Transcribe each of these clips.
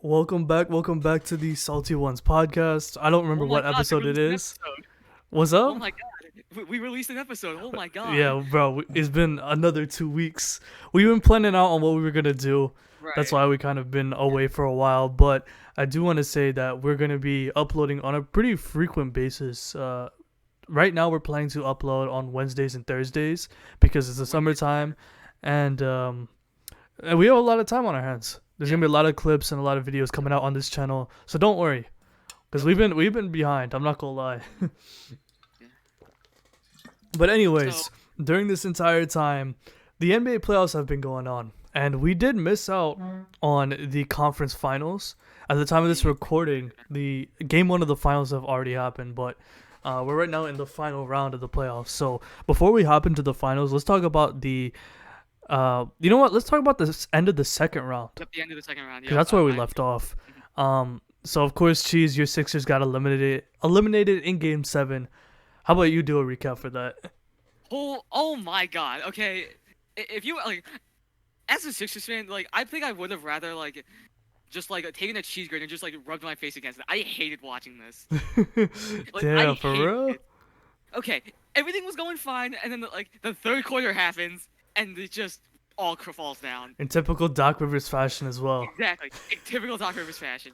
Welcome back to the Salty Ones podcast. I don't remember Oh my what god, we episode it released an is. episode. What's Oh up? my god, we released an episode. Oh my god. Yeah, bro, it's been another 2 weeks. We've been planning out on what we were gonna do. That's Right. why we kind of been away for a while. But I do want to say that we're gonna be uploading on a pretty frequent basis. Right now, we're planning to upload on Wednesdays and Thursdays because it's the summertime, and we have a lot of time on our hands. There's gonna be a lot of clips and a lot of videos coming out on this channel, so don't worry, because we've been behind. I'm not gonna lie. Yeah. But So, anyways, during this entire time, the NBA playoffs have been going on, and we did miss out on the conference finals. At the time of this recording, the game one of the finals have already happened, but we're right now in the final round of the playoffs. So before we hop into the finals, let's talk about the. You know what? Let's talk about the end of the second round, at the end of the second round, because yep. that's where we left off. So of course, Cheese, your Sixers got eliminated in Game 7. How about you do a recap for that? Oh my god. Okay, if you like, as a Sixers fan, like I think I would have rather like just like taken a cheese grater and just like rubbed my face against it. I hated watching this. Like I Damn, for hated real? it. Okay, everything was going fine, and then like the third quarter happens, and it just all falls down. In typical Doc Rivers fashion as well. Exactly. In typical Doc Rivers fashion.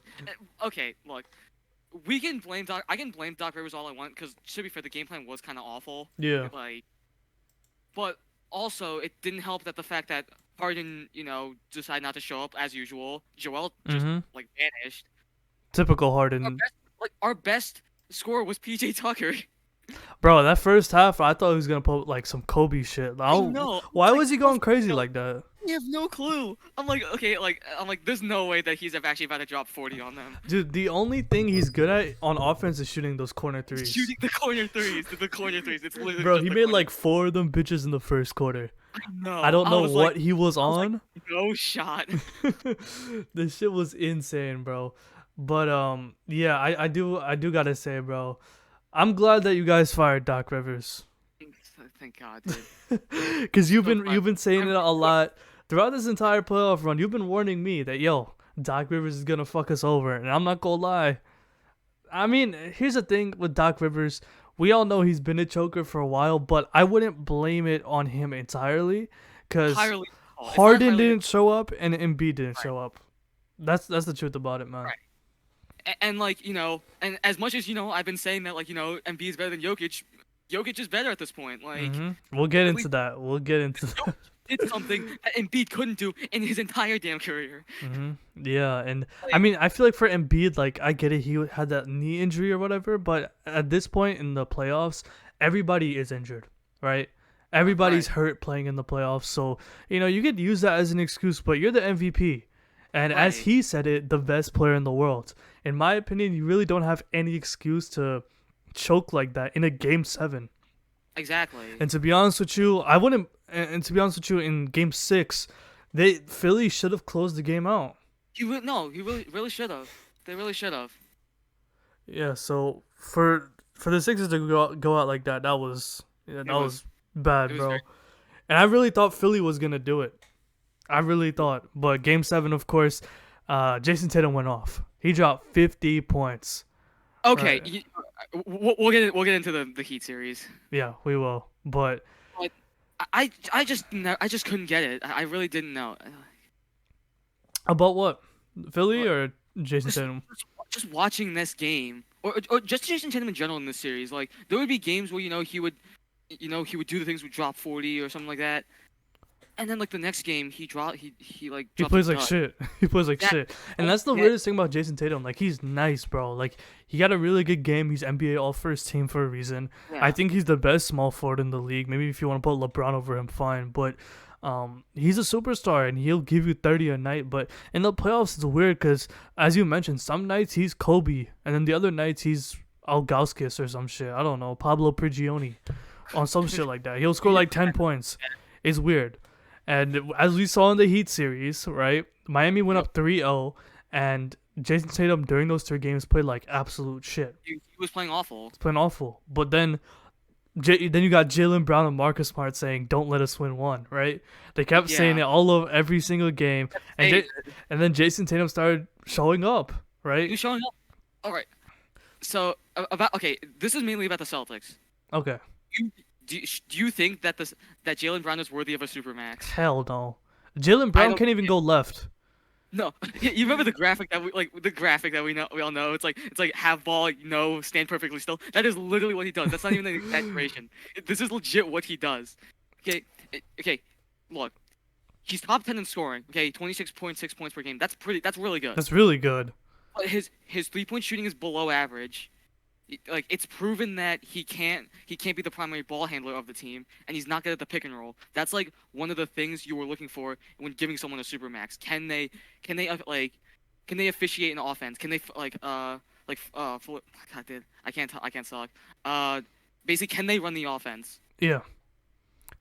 Okay, look. We can blame Doc. I can blame Doc Rivers all I want because, to be fair, the game plan was kind of awful. Yeah. Like, but also it didn't help that the fact that Harden, decided not to show up as usual. Joel just Mm-hmm. like vanished. Typical Our Harden. best, our best scorer was PJ Tucker. Bro, that first half, I thought he was gonna put like some Kobe shit. I know. Why Like, was he going crazy like that? you have no clue. I'm like, okay, there's no way that he's actually about to drop 40 on them. Dude, the only thing he's good at on offense is shooting those corner threes. Shooting the corner threes, the corner threes. It's literally Bro, just he the made corner. like 4 of them bitches in the first quarter. No, I don't know was what like, he was I was like, on. no shot. This shit was insane, bro. But yeah, I do gotta say, bro, I'm glad that you guys fired Doc Rivers. Thank God, dude. Cause you've So been saying it a lot throughout this entire playoff run. You've been warning me that Doc Rivers is gonna fuck us over, and I'm not gonna lie. I mean, here's the thing with Doc Rivers. We all know he's been a choker for a while, but I wouldn't blame it on him entirely, cause entirely. It's not Harden entirely didn't show up and Embiid didn't right, show up. That's the truth about it, man. right. And like and as much as I've been saying that like Embiid is better than Jokic. Jokic is better at this point. Like We'll get at into least that. We'll get into that. Jokic did something that Embiid couldn't do in his entire damn career. Yeah, and I Like, mean, I feel like for Embiid, like I get it, he had that knee injury or whatever, but at this point in the playoffs, everybody is injured, right? Everybody's right, hurt playing in the playoffs, so you could use that as an excuse. But you're the MVP, and as right. he said it, the best player in the world. In my opinion, you really don't have any excuse to choke like that in a game 7. Exactly. And to be honest with you, I wouldn't. And to be honest with you, in Game 6, Philly should have closed the game out. No, he really should have. They really should have. Yeah. So for the Sixers to go out like that, that was bad, It was bro. very And I really thought Philly was gonna do it. I really thought. But Game 7, of course, Jason Tatum went off. He dropped 50 points. okay. Right. We'll get into the Heat series. Yeah, we will. But But I just couldn't get it. I really didn't know. about what? Philly What? or Jason Just, Tatum? just watching this game, or just Jason Tatum in general in this series, like there would be games where he would do the things with drop 40 or something like that, and then like the next game he like He dropped plays a like dud. shit. He plays like That shit. And that's the that weirdest thing about Jason Tatum. Like, he's nice, bro. Like, he got a really good game. He's NBA All-First team for a reason. I yeah, think he's the best small forward in the league. Maybe if you want to put LeBron over him, fine. But he's a superstar, and he'll give you 30 a night. But in the playoffs, it's weird because, as you mentioned, some nights he's Kobe, and then the other nights he's Algauskas or some shit. I don't know. Pablo Prigioni on some shit like that. He'll score like 10 points. It's weird. And as we saw in the Heat series, right? Miami went yep. up 3-0, and Jason Tatum during those 3 games played like absolute shit. He was playing awful. He's playing awful. But then Then you got Jalen Brown and Marcus Smart saying, "Don't let us win one." Right? They kept saying Yeah. it all over every single game, and Hey, and then Jason Tatum started showing up. Right? you showing up. All right. So about okay, this is mainly about the Celtics. Okay. You, do you think that that Jalen Brown is worthy of a supermax? Hell no. Jalen I Brown don't. can't even go left. No, you remember the graphic that the graphic that we all know. It's like have ball, no, stand perfectly still. That is literally what he does. That's not even an exaggeration. This is legit what he does. Okay, okay. Look, he's top 10 in scoring. Okay, 26.6 points per game. That's pretty. That's really good. That's really good. But his 3-point shooting is below average. Like it's proven that he can't be the primary ball handler of the team, and he's not good at the pick and roll. That's like one of the things you were looking for when giving someone a supermax. Can they officiate an offense? Can they God, dude, I can't talk. Basically, can they run the offense? Yeah.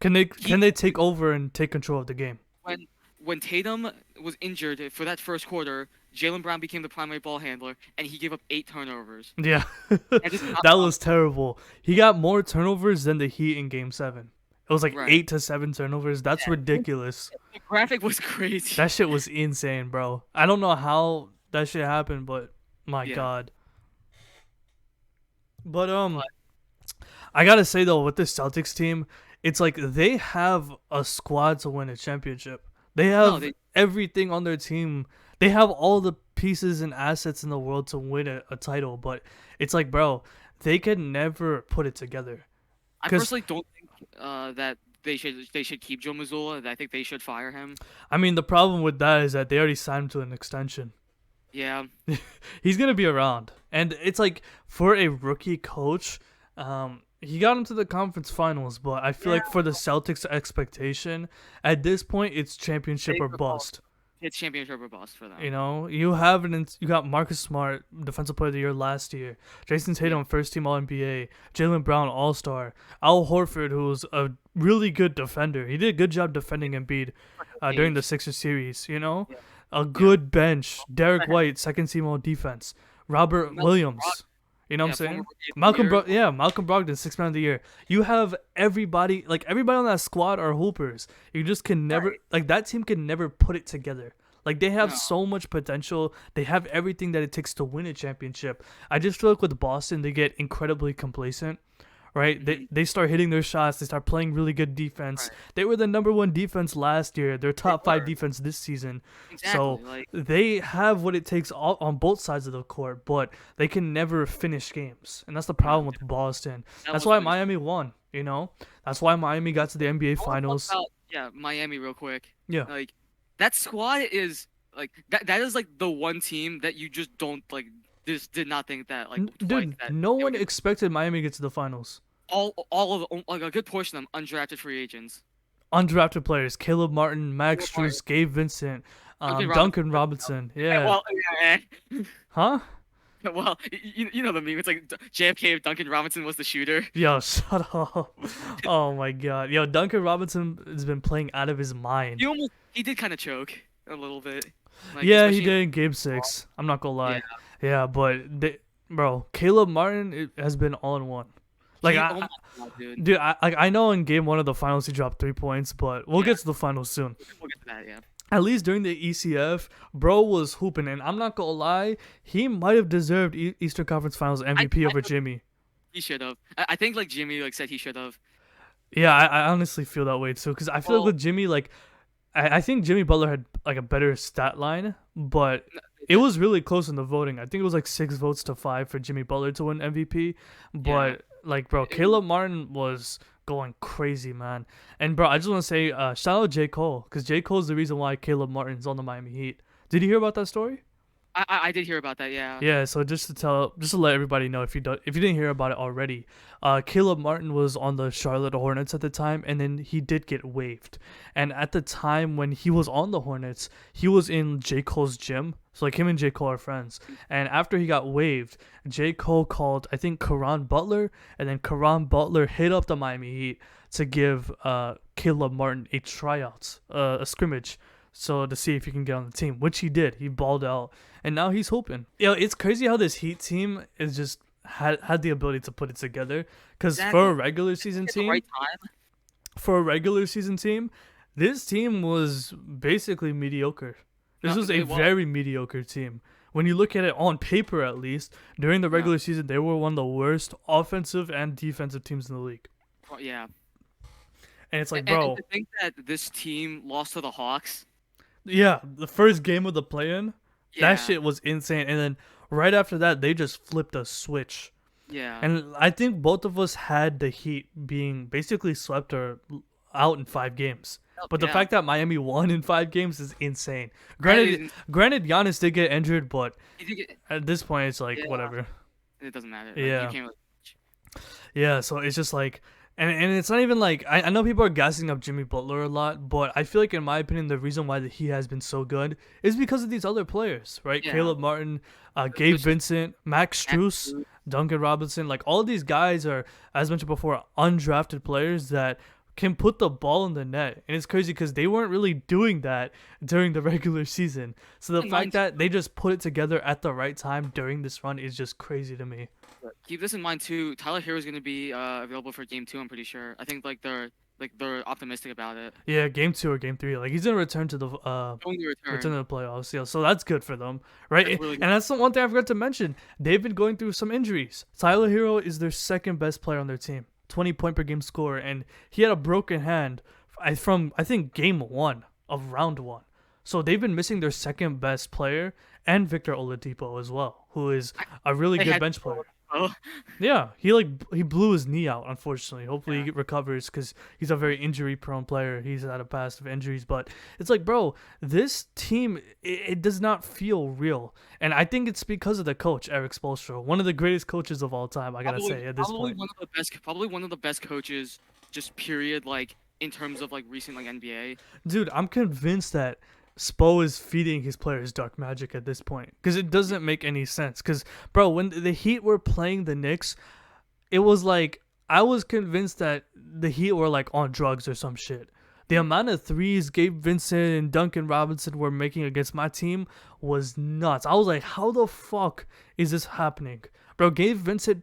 Can they take over and take control of the game? when when Tatum was injured for that first quarter, Jalen Brown became the primary ball handler, and he gave up 8 turnovers. Yeah. And just That was terrible. He got more turnovers than the Heat in game 7. It was like right. 8 to 7 turnovers. That's ridiculous. The graphic was crazy. That shit was insane, bro. I don't know how that shit happened, but my Yeah. god. But I gotta say though, with this Celtics team, it's like they have a squad to win a championship. They have everything on their team. They have all the pieces and assets in the world to win a title, but it's like, bro, they can never put it together. I personally don't think that they should keep Joe Mazzulla. I think they should fire him. I mean, the problem with that is that they already signed him to an extension. Yeah. He's gonna be around, and it's like for a rookie coach, he got into the conference finals, but I feel like for the Celtics' expectation at this point, it's championship or bust. It's championship or bust for them. You know, you got Marcus Smart, Defensive Player of the Year last year. Jason Tatum, first team All NBA. Jalen Brown, All Star. Al Horford, who was a really good defender. He did a good job defending Embiid during the Sixers series. You know, a good bench. Derek White, second team All Defense. Robert Williams. You know what I'm saying? Malcolm Brogdon, sixth man of the year. You have everybody on that squad are hoopers. You just can never that team can never put it together. Like they have so much potential. They have everything that it takes to win a championship. I just feel like with Boston, they get incredibly complacent. Right? They start hitting their shots. They start playing really good defense. Right. They were the number 1 defense last year. They're top 5 defense this season. Exactly. So they have what it takes on both sides of the court, but they can never finish games. And that's the problem with Boston. That's why Miami won, you know? That's why Miami got to the NBA Finals. Miami real quick. Yeah. Like that squad is like that is like the one team that you just don't like just did not think that dude, no one expected Miami to get to the finals. All of like a good portion of them undrafted free agents. Undrafted players: Caleb Martin, Max Strus, Gabe Vincent, Duncan Robinson. Yeah. Huh? Well, you know the meme. It's like JFK if Duncan Robinson was the shooter. Yo, shut up. Oh my god. Yo, Duncan Robinson has been playing out of his mind. He did kind of choke a little bit. Like, yeah, he did in game 6. I'm not gonna lie. Yeah, but bro, Caleb Martin has been all in one. Like, dude, I know in game 1 of the finals he dropped 3 points, but we'll get to the finals soon. We'll get to that, yeah. At least during the ECF, bro was hooping, and I'm not gonna lie, he might have deserved Eastern Conference Finals MVP over Jimmy. He should have. I think Jimmy said he should have. Yeah, I honestly feel that way too, because I feel like with Jimmy, I think Jimmy Butler had a better stat line, but it was really close in the voting. I think it was 6 votes to 5 for Jimmy Butler to win MVP, but bro, Caleb Martin was going crazy, man. And bro, I just want to say shout out J. Cole, because J. Cole is the reason why Caleb Martin's on the Miami Heat. Did you hear about that story? I did hear about that, yeah. Yeah, so just to let everybody know, if you didn't hear about it already, Caleb Martin was on the Charlotte Hornets at the time, and then he did get waived. And at the time when he was on the Hornets, he was in J. Cole's gym. So him and J. Cole are friends. And after he got waived, J. Cole called, I think, Caron Butler, and then Caron Butler hit up the Miami Heat to give Caleb Martin a tryout, a scrimmage, so to see if he can get on the team, which he did. He balled out, and now he's hooping. It's crazy how this Heat team is just had the ability to put it together. Because Exactly. At the right time. for a regular season team, this team was basically mediocre. This No, was a it was. very mediocre team. When you look at it on paper, at least during the Yeah. regular season, they were one of the worst offensive and defensive teams in the league. Yeah. And it's like, And bro, to think that this team lost to the Hawks. yeah, the first game of the play-in, that Yeah. shit was insane. And then right after that, they just flipped a switch. Yeah. And I think both of us had the Heat being basically swept or out in 5 games. But the Yeah. fact that Miami won in 5 games is insane. That Granted, is- granted, Giannis did get injured, but you think it, at this point, it's like yeah. whatever. It doesn't matter. Like, you Yeah, can't really. yeah. So it's just like, and it's not even like I know people are gassing up Jimmy Butler a lot, but I feel like in my opinion, the reason why he has been so good is because of these other players, right? Yeah. Caleb Martin, Gabe Just- Vincent, Max Strus, Duncan Robinson, like all these guys are, as mentioned before, undrafted players that can put the ball in the net. And it's crazy because they weren't really doing that during the regular season. So the And fact mind that they just put it together at the right time during this run is just crazy to me. Keep this in mind too. Tyler Hero is going to be available for Game 2. I'm pretty sure. I think they're optimistic about it. Yeah, game 2 or game 3. Like he's gonna return to the Going to return. return to the playoffs. Yeah, so that's good for them, right? That's really And that's the one thing I forgot to mention. They've been going through some injuries. Tyler Hero is their second best player on their team, 20 point per game scorer, and he had a broken hand from I think game 1 of round 1. So they've been missing their second best player and Victor Oladipo as well, who is a really They good had bench player. Oh, Yeah, he blew his knee out. Unfortunately, hopefully Yeah. he recovers because he's a very injury prone player. He's had a past of injuries, but it's like, bro, this team it does not feel real, and I think it's because of the coach Eric Spoelstra, one of the greatest coaches of all time. I gotta say at this probably point, one of the best. Probably one of the best coaches. Just period. Like in terms of like recent like NBA. dude, I'm convinced that Spo is feeding his players dark magic at this point because it doesn't make any sense. Because bro, when the Heat were playing the Knicks, it was like I was convinced that the Heat were like on drugs or some shit. The amount of threes Gabe Vincent and Duncan Robinson were making against my team was nuts. I was like, how the fuck is this happening? Gabe Vincent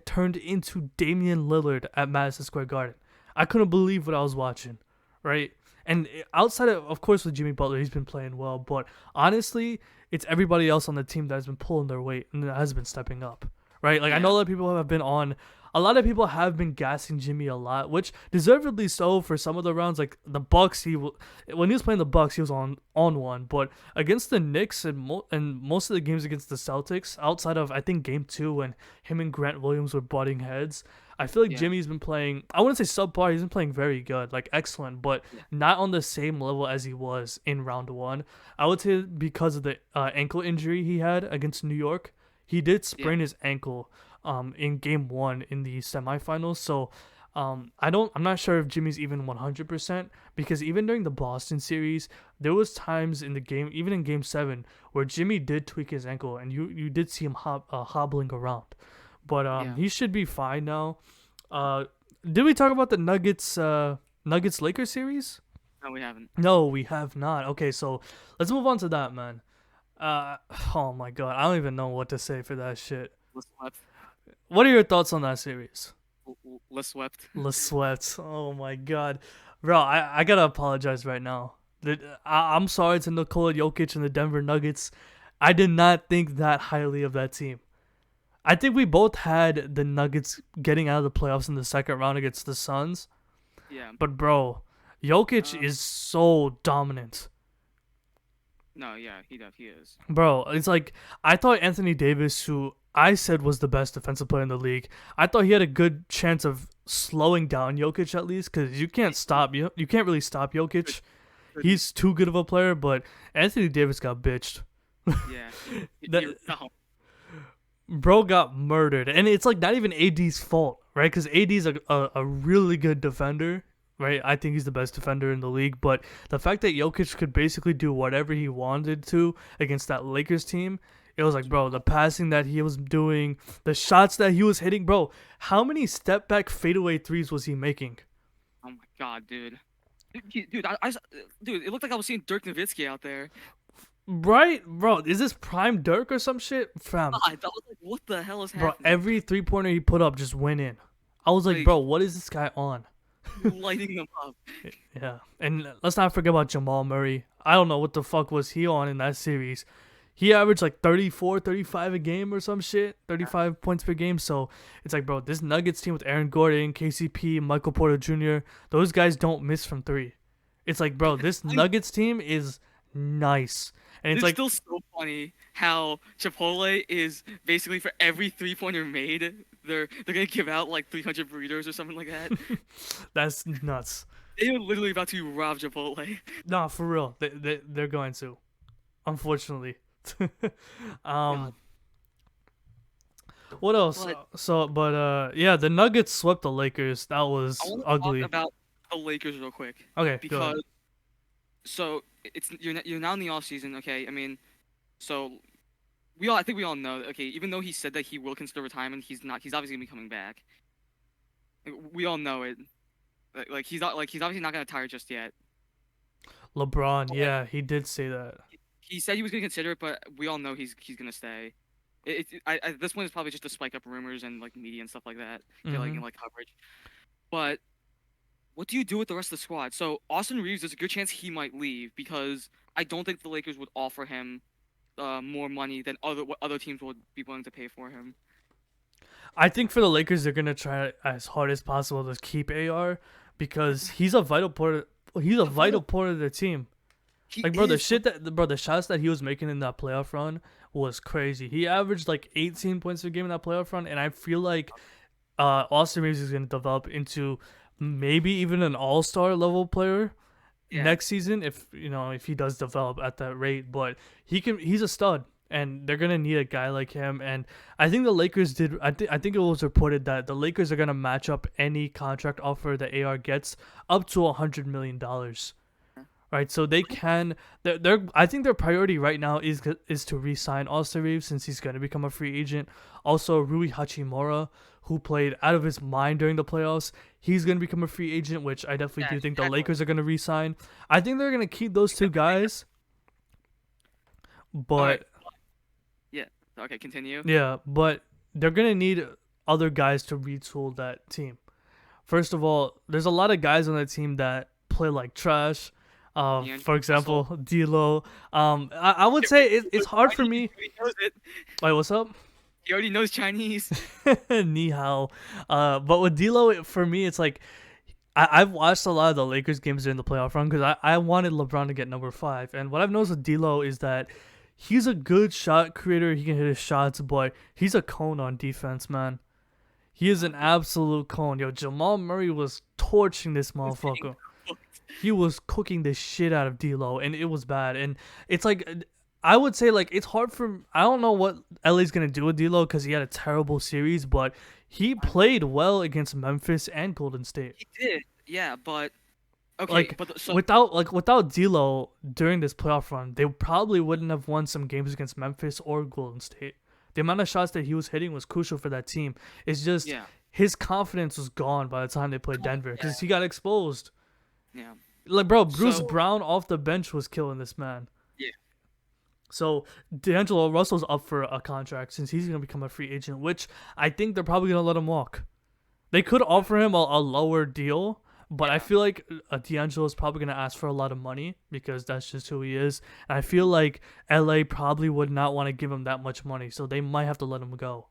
turned into Damian Lillard at Madison Square Garden. I couldn't believe what I was watching, right? And outside of course, with Jimmy Butler, he's been playing well. But honestly, it's everybody else on the team that has been pulling their weight and that has been stepping up, right? Like I know a lot of people have been on. A lot of people have been gassing Jimmy a lot, which deservedly so for some of the rounds. Like the Bucks, when he was playing the Bucks, he was on one. But against the Knicks and most of the games against the Celtics, outside of I think Game 2 when him and Grant Williams were butting heads, I feel like Yeah. Jimmy's been playing. I wouldn't say subpar. He's been playing very good, like excellent, but not on the same level as he was in round 1. I would say because of the ankle injury he had against New York. He did sprain his ankle in game 1 in the semifinals. So I'm not sure if Jimmy's even 100% because even during the Boston series, there was times in the game, even in game 7, where Jimmy did tweak his ankle and you did see him hobbling around. But he should be fine now. Did we talk about the Nuggets Lakers series? No, we haven't. No, we have not. Okay, so let's move on to that, man. Oh my god, I don't even know what to say for that shit. Les swept. What are your thoughts on that series? Les swept. Les sweats. Oh my god, bro, I gotta apologize right now. I'm sorry to Nikola Jokic and the Denver Nuggets. I did not think that highly of that team. I think we both had the Nuggets getting out of the playoffs in the second round against the Suns. Yeah. But bro, Jokic is so dominant. No, yeah, he is. Bro, it's like I thought Anthony Davis, who I said was the best defensive player in the league, I thought he had a good chance of slowing down Jokic at least because you can't really stop Jokic. He's too good of a player, but Anthony Davis got bitched. Yeah. No. Bro got murdered, and it's like not even AD's fault, right? Because AD's a really good defender, right? I think he's the best defender in the league, but the fact that Jokic could basically do whatever he wanted to against that Lakers team, it was like, bro, the passing that he was doing, the shots that he was hitting, bro, how many step back fadeaway threes was he making? Oh my god, dude. Dude, dude, it looked like I was seeing Dirk Nowitzki out there. Right, bro. Is this prime Dirk or some shit, fam? God, that was like, what the hell is Bro, happening? every 3-pointer he put up just went in. I was like, Like bro, what is this guy on? lighting them up. Yeah, and let's not forget about Jamal Murray. I don't know what the fuck was he on in that series. He averaged like 34, 35 a game or some shit, 35 points per game. So it's like, bro, this Nuggets team with Aaron Gordon, KCP, Michael Porter Jr., those guys don't miss from three. It's like, bro, this I Nuggets team is nice. And it's It's like, still so funny how Chipotle is basically for every 3-pointer made, they're gonna give out like 300 burritos or something like that. that's nuts. They are literally about to rob Chipotle. Nah, for real. They're going to, unfortunately. God, um, what else? but Yeah, the Nuggets swept the Lakers. That I was want to talk ugly. about the Lakers real quick Okay, go ahead. because you're now in the off season, okay? I mean, so I think we all know, okay, even though he said that he will consider retirement, he's not. He's obviously gonna be coming back. We all know it. He's obviously not gonna retire just yet. LeBron, But yeah, he did say that. he said he was gonna consider it, but we all know he's gonna stay. At this point, it's probably just to spike up rumors and like media and stuff like that, get like Hmm. and like coverage. But what do you do with the rest of the squad? So Austin Reeves, there's a good chance he might leave because I don't think the Lakers would offer him more money than what other teams would be willing to pay for him. I think for the Lakers, they're gonna try as hard as possible to keep AR because he's a vital part. He's a The vital vital part of the team. he Like, bro, is, but the shots that he was making in that playoff run was crazy. He averaged like 18 points per game in that playoff run, and I feel like Austin Reeves is gonna develop into maybe even an all-star level player yeah. next season if he does develop at that rate. But he's a stud, and they're gonna need a guy like him. And I think the Lakers did. I think it was reported that the Lakers are gonna match up any contract offer that AR gets up to $100 million. Right, so they can. I think their priority right now is to re-sign Austin Reeves since he's going to become a free agent. Also, Rui Hachimura, who played out of his mind during the playoffs, he's going to become a free agent, which I definitely Yeah, do think the exactly. Lakers are going to re-sign. I think they're going to keep those two guys, All right. but Yeah. Okay. Continue. yeah, but they're going to need other guys to retool that team. First of all, there's a lot of guys on that team that play like trash. D'Angelo For Russell. example, D'Lo. I would say it's hard for Chinese, me. he already knows it. Wait, what's up? He already knows Chinese. Ni hao. But with D'Lo, for me, it's like I've watched a lot of the Lakers games during the playoff run because I wanted LeBron to get number 5, and what I've noticed with D'Lo is that he's a good shot creator. He can hit his shots, but he's a cone on defense, man. He is an absolute cone. Yo, Jamal Murray was torching this He was getting motherfucker. cooked. He was cooking the shit out of D'Lo, and it was bad. And it's like, I would say like it's hard for. I don't know what LA's gonna do with D'Lo because he had a terrible series, but he I know. played well against Memphis and Golden State. He did. Yeah, but okay, Like so without D'Lo during this playoff run, they probably wouldn't have won some games against Memphis or Golden State. The amount of shots that he was hitting was crucial for that team. It's just yeah, his confidence was gone by the time they played Denver yeah, because he got exposed. yeah. Like, bro, Bruce So Brown off the bench was killing this man. yeah, So D'Angelo Russell's up for a contract since he's gonna become a free agent, which I think they're probably gonna let him walk. They could offer him a lower deal, but I yeah. feel like D'Angelo is probably gonna ask for a lot of money because that's just who he is. And I feel like LA probably would not want to give him that much money, so they might have to let him go.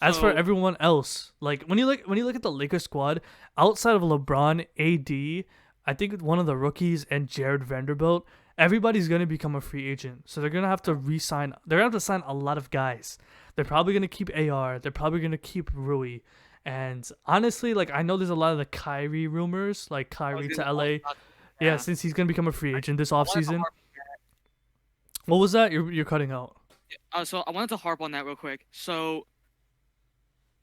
As for So everyone else, like when you look at the Lakers squad, outside of LeBron, AD, I think one of the rookies and Jared Vanderbilt, everybody's gonna become a free agent. So they're gonna have to re-sign. They're gonna have to sign a lot of guys. They're probably gonna keep AR. They're probably gonna keep Rui. And honestly, like I know there's a lot of the Kyrie rumors, like I was Kyrie gonna to talk LA. about Yeah, yeah. since he's gonna become a free agent this I wanted to offseason. harp. What was that? You're cutting out. So I wanted to harp on that real quick. So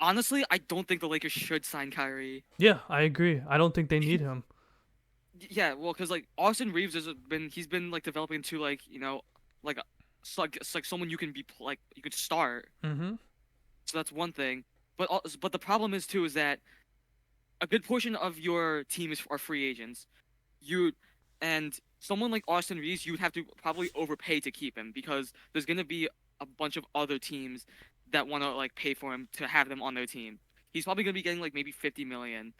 honestly, I don't think the Lakers should sign Kyrie. Yeah, I agree. I don't think they need him. Yeah, well, because like Austin Reeves he's been like developing into like like it's like someone you can be like you could start. Mm-hmm. So that's one thing. But the problem is too is that a good portion of your team are free agents. You and someone like Austin Reeves, you would have to probably overpay to keep him because there's gonna be a bunch of other teams that want to like pay for him to have them on their team. He's probably gonna be getting like maybe 50 million,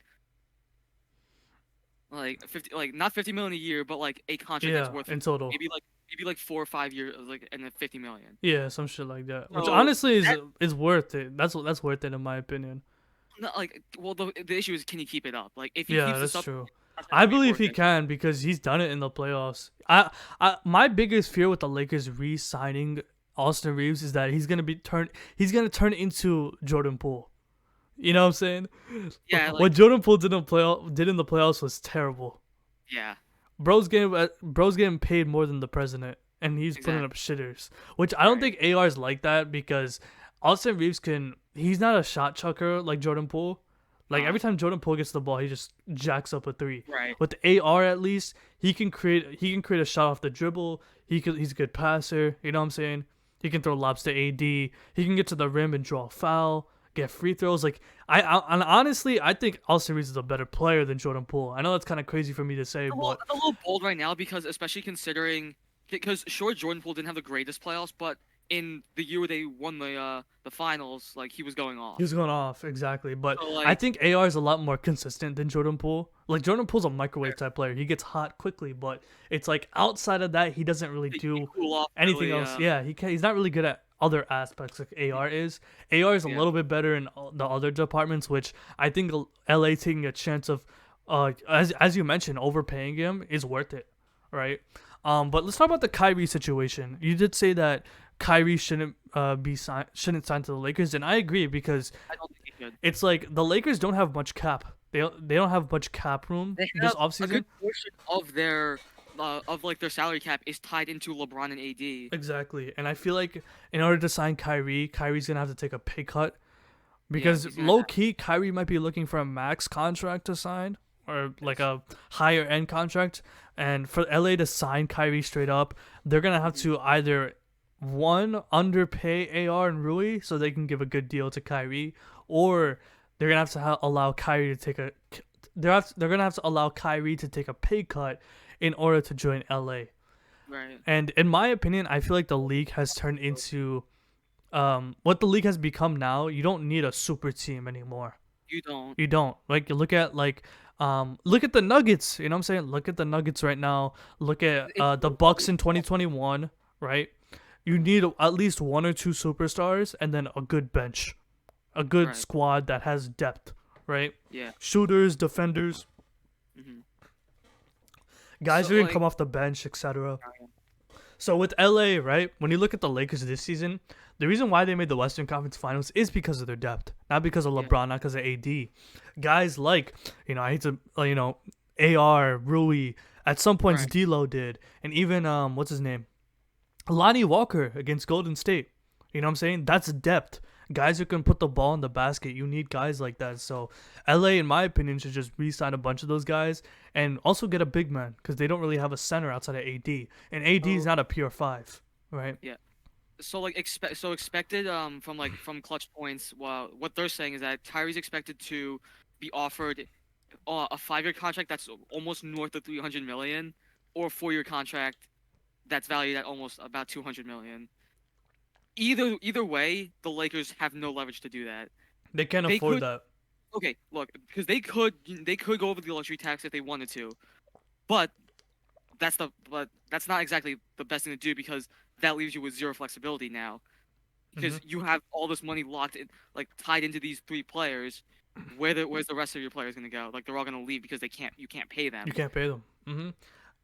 like 50, like not 50 million a year, but like a contract that's Yeah, worth in total. maybe like 4 or 5 years, like and then 50 million. Yeah, some shit like that. Which So honestly that is worth it. That's worth it in my opinion. not like well the issue is can he keep it up? Like if he Yeah, keeps that's this up, true. that's not I gonna be believe worth he it. can because he's done it in the playoffs. My biggest fear with the Lakers re-signing Austin Reeves is that he's gonna turn into Jordan Poole. You know what I'm saying? Yeah, like What Jordan Poole did in the playoffs was terrible. yeah, Bro's getting paid more than the president, and he's putting exactly. up shitters. Which I don't Right, think AR's like that because Austin Reeves he's not a shot chucker like Jordan Poole. Like uh, every time Jordan Poole gets the ball, he just jacks up a three. right, With AR at least, he can create a shot off the dribble. He's a good passer. You know what I'm saying? He can throw lobs to AD. He can get to the rim and draw a foul, get free throws. Like and honestly, I think Austin Reeves is a better player than Jordan Poole. I know that's kind of crazy for me to say, but a little bold right now because especially considering because sure Jordan Poole didn't have the greatest playoffs, but in the year where they won the finals, like he was going he off. was going off exactly. But So I like think AR is a lot more consistent than Jordan Poole. Like Jordan Poole's a microwave type player. He gets hot quickly, but it's like outside of that, he doesn't really he do cool off anything really. else. Yeah, he's not really good at other aspects like AR is. AR is a Yeah. little bit better in the other departments, which I think LA taking a chance of, as you mentioned, overpaying him is worth it, right? But let's talk about the Kyrie situation. You did say that Kyrie shouldn't sign to the Lakers, and I agree because I don't think he should. it's like the Lakers don't have much cap. They don't have much cap room They this have a offseason. good portion of their of like their salary cap is tied into LeBron and AD. Exactly. And I feel like in order to sign Kyrie, Kyrie's going to have to take a pay cut Yeah, because he's gonna low have key Kyrie might be looking for a max contract to sign or like a higher end contract. And for LA to sign Kyrie straight up, they're going to have to either one underpay AR and Rui so they can give a good deal to Kyrie, or they're going to have to allow Kyrie to take a they're going to have to allow Kyrie to take a pay cut in order to join LA. right. And in my opinion, I feel like the league has turned into what the league has become now. You don't need a super team anymore. You don't. You don't. Like you look at the Nuggets, you know what I'm saying? Look at the Nuggets right now. Look at It's the Bucks in 2021, right? You need at least one or two superstars and then a good bench. A good right. squad that has depth, right? Yeah. Shooters, defenders, hmm guys So who can like come off the bench, etc. So with LA, right, when you look at the Lakers this season, the reason why they made the Western Conference Finals is because of their depth, not because of yeah. LeBron, not because of AD. Guys like, I hate to, AR, Rui, at some points Right. D'Lo did, and even what's his name, Lonnie Walker against Golden State. You know what I'm saying? That's depth. Guys who can put the ball in the basket. You need guys like that. So LA, in my opinion, should just re-sign a bunch of those guys and also get a big man because they don't really have a center outside of AD, and AD is So not a pure five, right? yeah. So like expected from clutch points. Well, what they're saying is that Kyrie's expected to be offered a 5-year contract that's almost north of 300 million, or a 4-year contract that's valued at almost about 200 million. Either way, the Lakers have no leverage to do that. They can't They afford could that. okay, look, because they could go over the luxury tax if they wanted to, but that's not exactly the best thing to do because that leaves you with zero flexibility now Hmm. because you have all this money locked in, like tied into these three players. Where's the rest of your players gonna go? Like they're all gonna leave because you can't pay You them. can't pay them.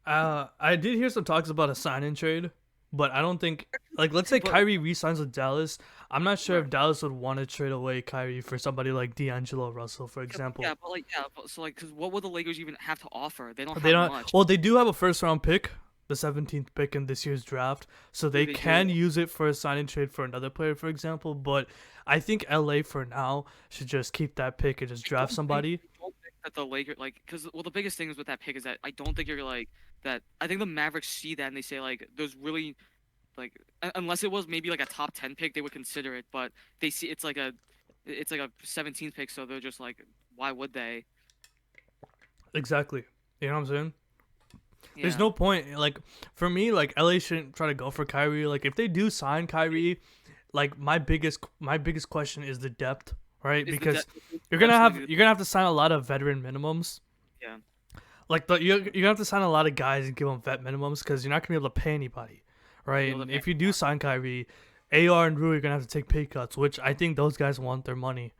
I did hear some talks about a sign-in trade, but I don't think like let's say But Kyrie re-signs with Dallas. I'm not sure right. if Dallas would want to trade away Kyrie for somebody like D'Angelo Russell, for example. So like, because what would the Lakers even have to offer? They don't They have don't. much. Well, they do have a first-round pick, the 17th pick in this year's draft, so Yeah, they they do. can use it for a sign-in trade for another player, for example. But I think LA for now should just keep that pick and just draft somebody. I don't think that the Lakers like because well the biggest thing is with that pick is that I don't think you're like that. I think the Mavericks see that and they say like there's really like unless it was maybe like a top 10 pick they would consider it, but they see it's like a 17th pick, so they're just like why would they? Exactly. You know what I'm saying? There's Yeah. no point. Like for me, like LA shouldn't try to go for Kyrie. Like if they do sign Kyrie, like my biggest question is the depth, right? Is the Because depth you're gonna have absolutely you're gonna have to sign a lot of veteran minimums. yeah. Like you're gonna have to sign a lot of guys and give them vet minimums because you're not gonna be able to pay anybody, Not right? be able to And pay if you do anyone. sign Kyrie, AR and Rui are gonna have to take pay cuts, which I think those guys want their money.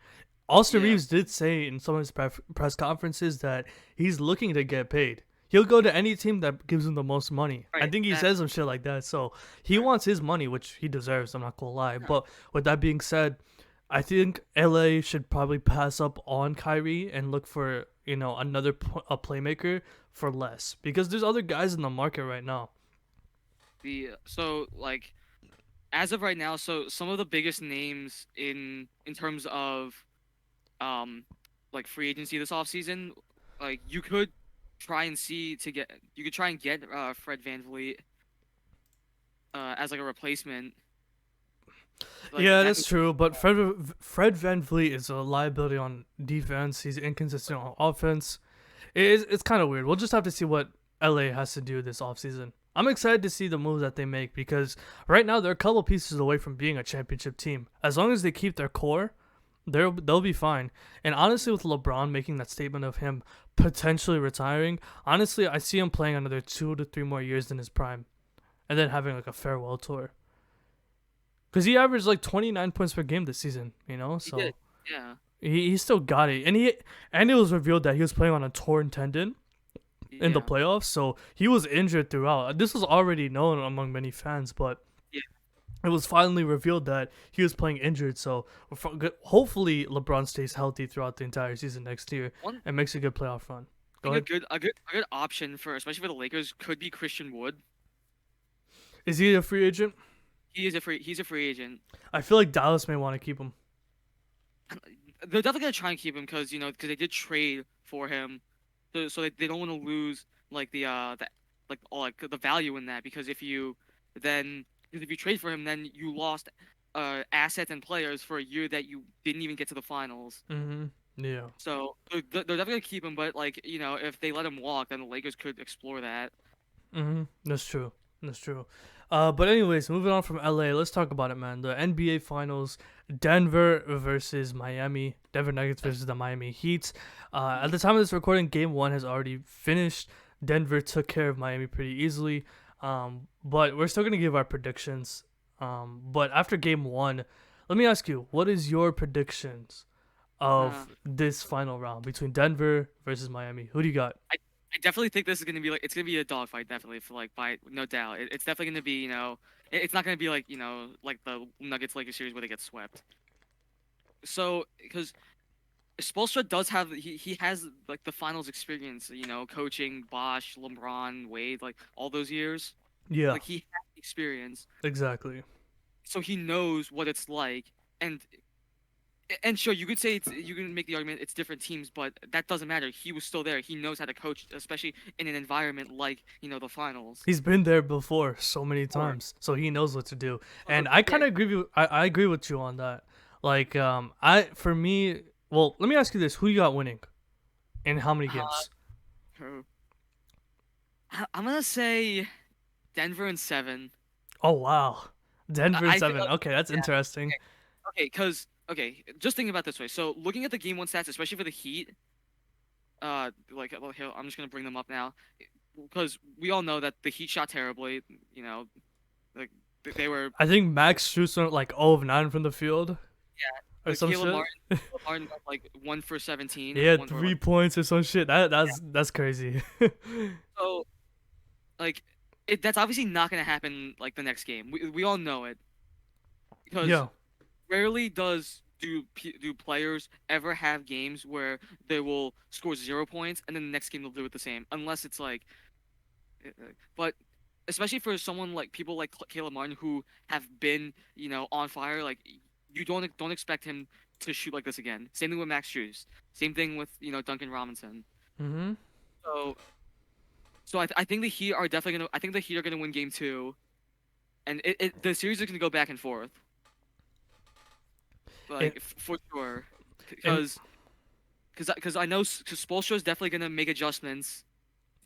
Austin Yeah. Reeves did say in some of his press conferences that he's looking to get paid. He'll go to any team that gives him the most money. I Right. think he says Exactly. some shit like that. So he Right. wants his money, which he deserves. I'm not gonna lie. Yeah. But with that being said, I think LA should probably pass up on Kyrie and look for another a playmaker for less because there's other guys in the market right now. So like as of right now, so some of the biggest names in terms of um like free agency this offseason, like you could try and get Fred VanVleet as like a replacement. Like Yeah, that that's could true. But Fred VanVleet is a liability on defense. He's inconsistent on offense. It's kind of weird. We'll just have to see what LA has to do this offseason. I'm excited to see the moves that they make because right now they're a couple pieces away from being a championship team. As long as they keep their core, they'll be fine. And honestly, with LeBron making that statement of him potentially retiring, honestly, I see him playing another 2 to 3 more years in his prime, and then having like a farewell tour. Because he averaged like 29 points per game this season, he did. so Yeah. he still got it. And it was revealed that he was playing on a torn tendon in the Yeah. playoffs, so he was injured throughout. This was already known among many fans, but Yeah. it was finally revealed that he was playing injured. So hopefully LeBron stays healthy throughout the entire season next year One and makes a good playoff run. I Go think ahead. a good option for especially for the Lakers could be Christian Wood. Is he a free agent? He's a free agent. I feel like Dallas may want to keep him. They're definitely gonna try and keep him because they did trade for him, so they don't want to lose like the value in that because if you trade for him then you lost assets and players for a year that you didn't even get to the finals. Yeah. So they're definitely gonna keep him, but if they let him walk, then the Lakers could explore that. That's true. That's true. But anyways, moving on from LA, let's talk about it, man. The NBA Finals, Denver versus Miami. Denver Nuggets versus the Miami Heat. At the time of this recording, Game One has already finished. Denver took care of Miami pretty easily. But we're still gonna give our predictions. But after Game One, let me ask you, what is your predictions Uh, of this final round between Denver versus Miami? Who do you got? I definitely think this is gonna be it's gonna be a dogfight, definitely for like by no doubt. It's definitely gonna be it's not gonna be like the Nuggets Lakers series where they get swept. So because Spoelstra does have he has like the finals experience, coaching Bosch, LeBron, Wade, like all those years. Yeah, Like he has experience, exactly. so he knows what it's like. And and sure, you can make the argument it's different teams, but that doesn't matter. He was still there. He knows how to coach, especially in an environment like the finals. He's been there before so many Or times, so he knows what to do. so And I yeah, kind of agree with I agree with you on that. Like, I for me, well, let me ask you this: Who you got winning, in how many uh, games? true. I'm gonna say Denver in 7. Oh wow, Denver in I think seven. Okay, that's yeah. interesting. Okay, just thinking about it this way. So looking at the game one stats, especially for the Heat, like well, here, I'm just gonna bring them up now, because we all know that the Heat shot terribly. Like they were I think Max shoots like 0 of 9 from the field or some Caleb shit. Martin went like 1 for 17, He had or like 3 points or some shit. That yeah. that's crazy. So like that's obviously not gonna happen like the next game. We all know it because Yeah, rarely do players ever have games where they will score 0 points and then the next game they'll do it the same unless it's like but especially for someone like people like Caleb Martin who have been on fire, like you don't expect him to shoot like this again. Same thing with Max Strus, same thing with Duncan Robinson. Mhm. So I think the Heat are definitely gonna I think the Heat are gonna win game 2, and the series is gonna go back and forth, And like for sure, and because I know Spoelstra is definitely gonna make adjustments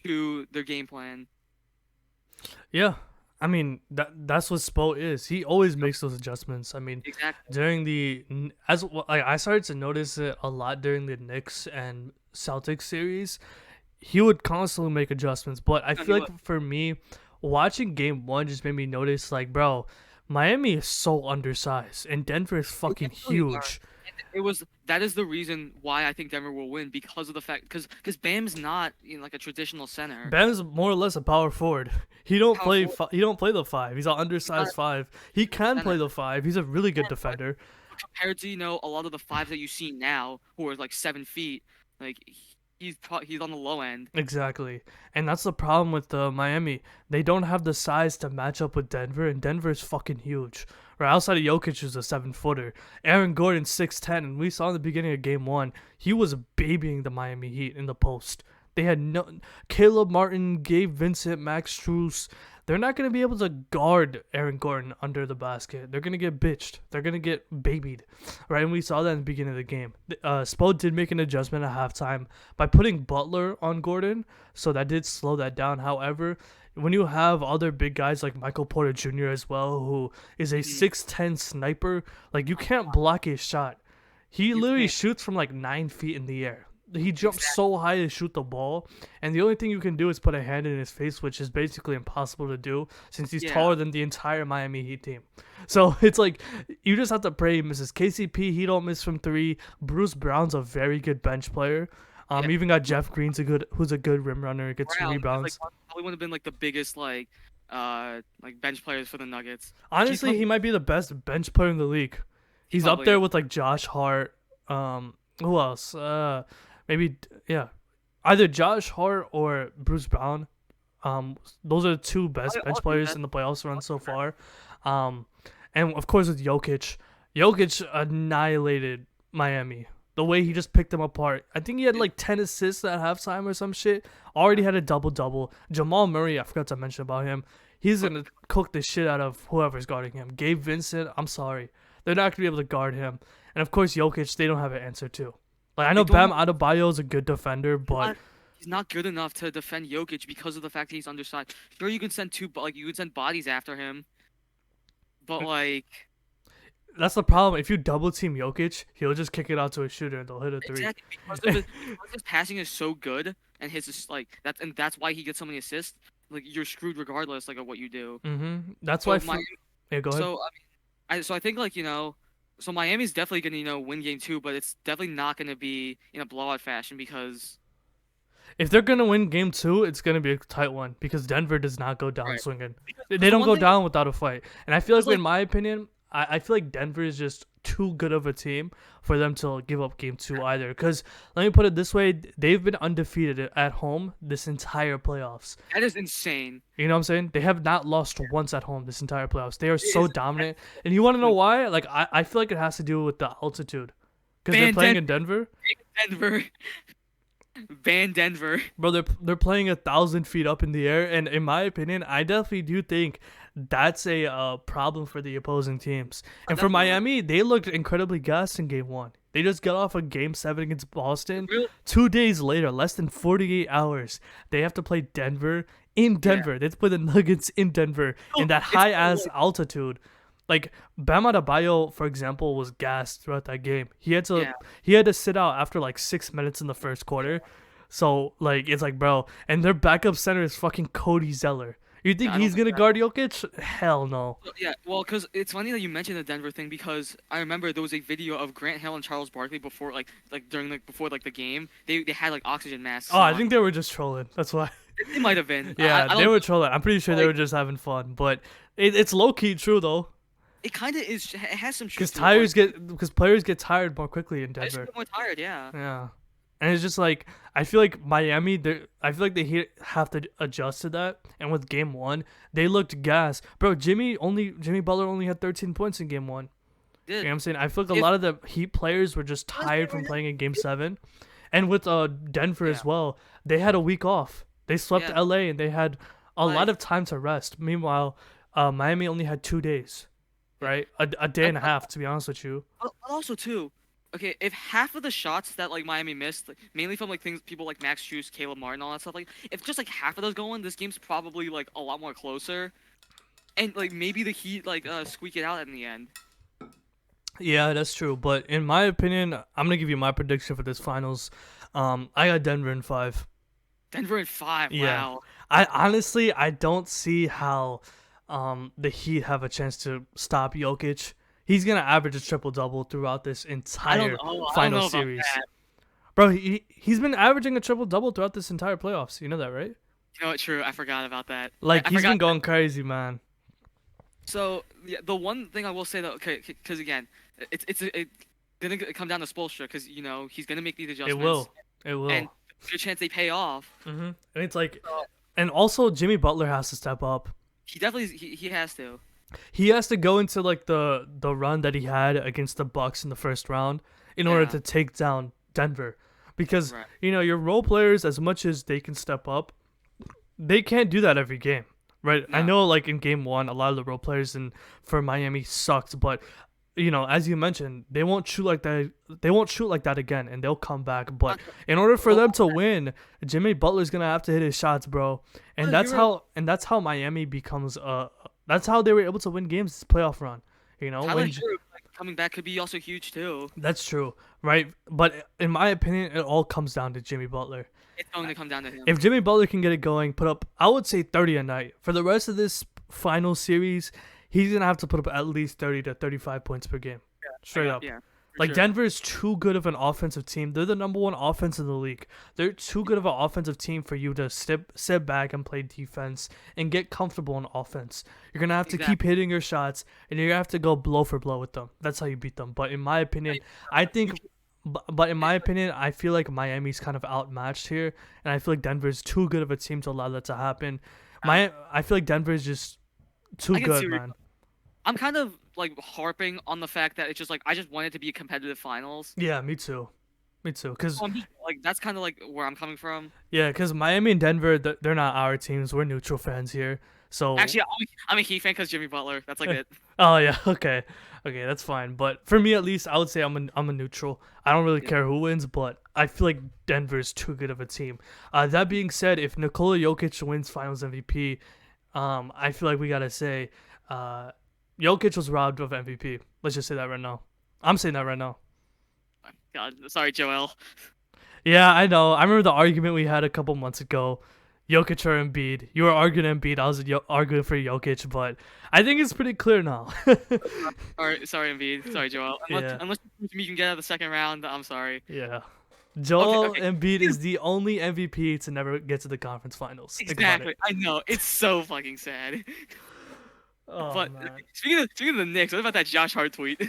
to their game plan. Yeah, I mean that's what Spo is. He always makes those adjustments. I mean, Exactly. during the like I started to notice it a lot during the Knicks and Celtics series. He would constantly make adjustments, but I No, feel he like was. for me, watching Game One just made me notice like, bro, Miami is so undersized and Denver is They fucking really are. huge. And it was that is the reason why I think Denver will win because of the fact because Bam's not like a traditional center. Bam's more or less a power forward. He don't Power play. forward. He don't play the five. He's an He's not undersized a five. He traditional can center. play the five. He's a really good Yeah, defender. but compared to a lot of the fives that you see now who are like 7 feet, like he's on the low end. Exactly. And that's the problem with Miami. They don't have the size to match up with Denver, and Denver's fucking huge. Right outside of Jokic, who's a 7 footer. Aaron Gordon's 6'10, and we saw in the beginning of game one, he was babying the Miami Heat in the post. They had no Caleb Martin, Gabe Vincent, Max Strus. They're not gonna be able to guard Aaron Gordon under the basket. They're gonna get bitched. They're gonna get babied, right? And we saw that in the beginning of the game. Spo did make an adjustment at halftime by putting Butler on Gordon, so that did slow that down. However, when you have other big guys like Michael Porter Jr. as well, who is a Mhm. 6'10 sniper, like you can't block his shot. He You literally can't. shoots from like 9 feet in the air. He jumps Exactly. so high to shoot the ball, and the only thing you can do is put a hand in his face, which is basically impossible to do since he's Yeah. taller than the entire Miami Heat team. So it's like you just have to pray he misses. KCP, he don't miss from three. Bruce Brown's a very good bench player. Yeah. Even got Jeff Green's who's a good rim runner, gets Brown is like rebounds. probably would have been like the biggest like bench players for the Nuggets. He's Honestly, probably he might be the best bench player in the league. he He's up probably there is. with like Josh Hart. Who else? Maybe yeah, either Josh Hart or Bruce Brown. Those are the two best I'll bench give you players that. in the playoffs run I'll give so you that. far. Um, and of course with Jokic, Jokic annihilated Miami. The way he just picked them apart. I think he had It- like 10 assists at halftime or some shit. Already had a double double. Jamal Murray, I forgot to mention about him. He's but gonna cook the shit out of whoever's guarding him. Gabe Vincent, I'm sorry, they're not gonna be able to guard him. And of course Jokic, they don't have an answer to. Like I they know don't Bam have Adebayo is a good defender, he's but not, he's not good enough to defend Jokic because of the fact that he's undersized. Sure, you can send you can send bodies after him, but like that's the problem. If you double team Jokic, he'll just kick it out to a shooter and they'll hit a three. exactly because his passing is so good and his is like that's why he gets so many assists. Like you're screwed regardless like of what you do. That's why. So my Yeah, go ahead. so I think like so Miami's definitely gonna win game two, but it's definitely not gonna be in a blowout fashion because If they're gonna win game two, it's gonna be a tight one because Denver does not go down right swinging. They because the don't one go thing down without a fight. And I feel because like, in like my opinion, I feel like Denver is just too good of a team for them to give up game two either. Because let me put it this way: they've been undefeated at home this entire playoffs. that is insane. You know what I'm saying? They have not lost once at home this entire playoffs. They are It so is dominant. And you want to know why? Like I feel like it has to do with the altitude. Because they're Ban playing in Denver. Denver, ban Denver. Bro, they're playing 1,000 feet up in the air, and in my opinion, I definitely do think that's a problem for the opposing teams. And for Definitely. Miami, they looked incredibly gassed in Game One. They just got off a Game 7 against Boston. Real, 2 days later, less than 48 hours, they have to play Denver in yeah. Denver. They have to play the Nuggets in Denver in No, that it's high so, ass altitude. Like Bam Adebayo, for example, was gassed throughout that game. yeah. He had to sit out after like 6 minutes in the first quarter. So like it's like bro, and their backup center is fucking Cody Zeller. You think I don't he's think gonna that. guard Jokic? Hell no. Yeah, well, because it's funny that you mentioned the Denver thing because I remember there was a video of Grant Hill and Charles Barkley before during before the game. They had like oxygen masks Oh, I on. think they were just trolling. That's why. It might have been. Yeah, I they don't were trolling. I'm pretty sure they like were just having fun, but it's low key true though, it kind of is. It has some because truth to it. Like players get tired more quickly in I just Denver. get more tired. Yeah. Yeah. And it's just like I feel like Miami. I feel like they have to adjust to that. And with Game One, they looked gas, bro. Jimmy Butler only had 13 points in Game One. You know Did what I'm saying? I feel like a if lot of the Heat players were just tired from playing in Game 7, and with Denver yeah as well, they had a week off. They swept yeah LA and they had a lot like of time to rest. Meanwhile, Miami only had 2 days, yeah. right? A day I, and a I, half, to be honest with you. but also too, okay, if half of the shots that like Miami missed, like, mainly from like things people like Max Strus, Caleb Martin, all that stuff, like if just like half of those go in, this game's probably like a lot more closer, and like maybe the Heat like squeak it out in the end. Yeah, that's true. But in my opinion, I'm gonna give you my prediction for this finals. I got Denver in 5. Denver in 5. Yeah, Wow. I don't see how the Heat have a chance to stop Jokic. He's gonna average a triple double throughout this I don't entire know. I don't final know about series, that. bro. He's been averaging a triple double throughout this entire playoffs. You know that, right? You know what? True. I forgot about that. Like I he's been forgot. going crazy, man. So yeah, the one thing I will say though, okay, because again, it's gonna come down to Spoelstra because you know he's gonna make these It adjustments, will, it and will. good chance they pay off. And it's like, So and also Jimmy Butler has to step up. he definitely he has to. He has to go into like the run that he had against the Bucks in the first round in order Yeah. to take down Denver, because Right. your role players, as much as they can step up, they can't do that every game, right? I No. know like in game one, a lot of the role players for Miami sucked, but as you mentioned, they won't shoot like that. They won't shoot like that again, and they'll come back. But in order for them to win, Jimmy Butler's gonna have to hit his shots, bro. And Well, that's how Miami becomes. That's how they were able to win games this playoff run. Tyler When Hero like, coming back could be also huge too. that's true, right? But in my opinion, it all comes down to Jimmy Butler. It's going to come down to him. If Jimmy Butler can get it going, put up, I would say 30 a night. For the rest of this final series, he's going to have to put up at least 30 to 35 points per game. Straight up. Yeah. for Like, sure. Denver is too good of an offensive team. They're the number one offense in the league. They're too good of an offensive team for you to sit back and play defense and get comfortable on offense. You're going to have to keep hitting your shots, and you're going to have to go blow for blow with them. That's how you beat them. But in my opinion, I think... But in my opinion, I feel like Miami's kind of outmatched here, and I feel like Denver's too good of a team to allow that to happen. I feel like Denver's just too I can see good, where man. I'm kind of like harping on the fact that it's just like I just want it to be a competitive finals. Yeah, me too. Me too. Cause Like that's kind of like where I'm coming from. yeah, cause Miami and Denver, they're not our teams. We're neutral fans here. So Actually, I'm a Heat fan because Jimmy Butler. That's like it. oh yeah, okay, that's fine. But for me, at least, I would say I'm a neutral. I don't really care who wins, but I feel like Denver's too good of a team. That being said, if Nikola Jokic wins Finals MVP, I feel like we gotta say, Jokic was robbed of MVP. Let's just say that right now. I'm saying that right now. God, sorry, Joel. Yeah, I know. I remember the argument we had a couple months ago. Jokic or Embiid. You were arguing Embiid. I was arguing for Jokic, but I think it's pretty clear now. Sorry, Embiid. Sorry, Joel. Yeah. Unless you can get out of the second round, I'm sorry. Yeah. Joel Okay. Embiid is the only MVP to never get to the conference finals. Think about Exactly. it. I know. It's so fucking sad. Oh, But man. speaking of the Knicks, what about that Josh Hart tweet?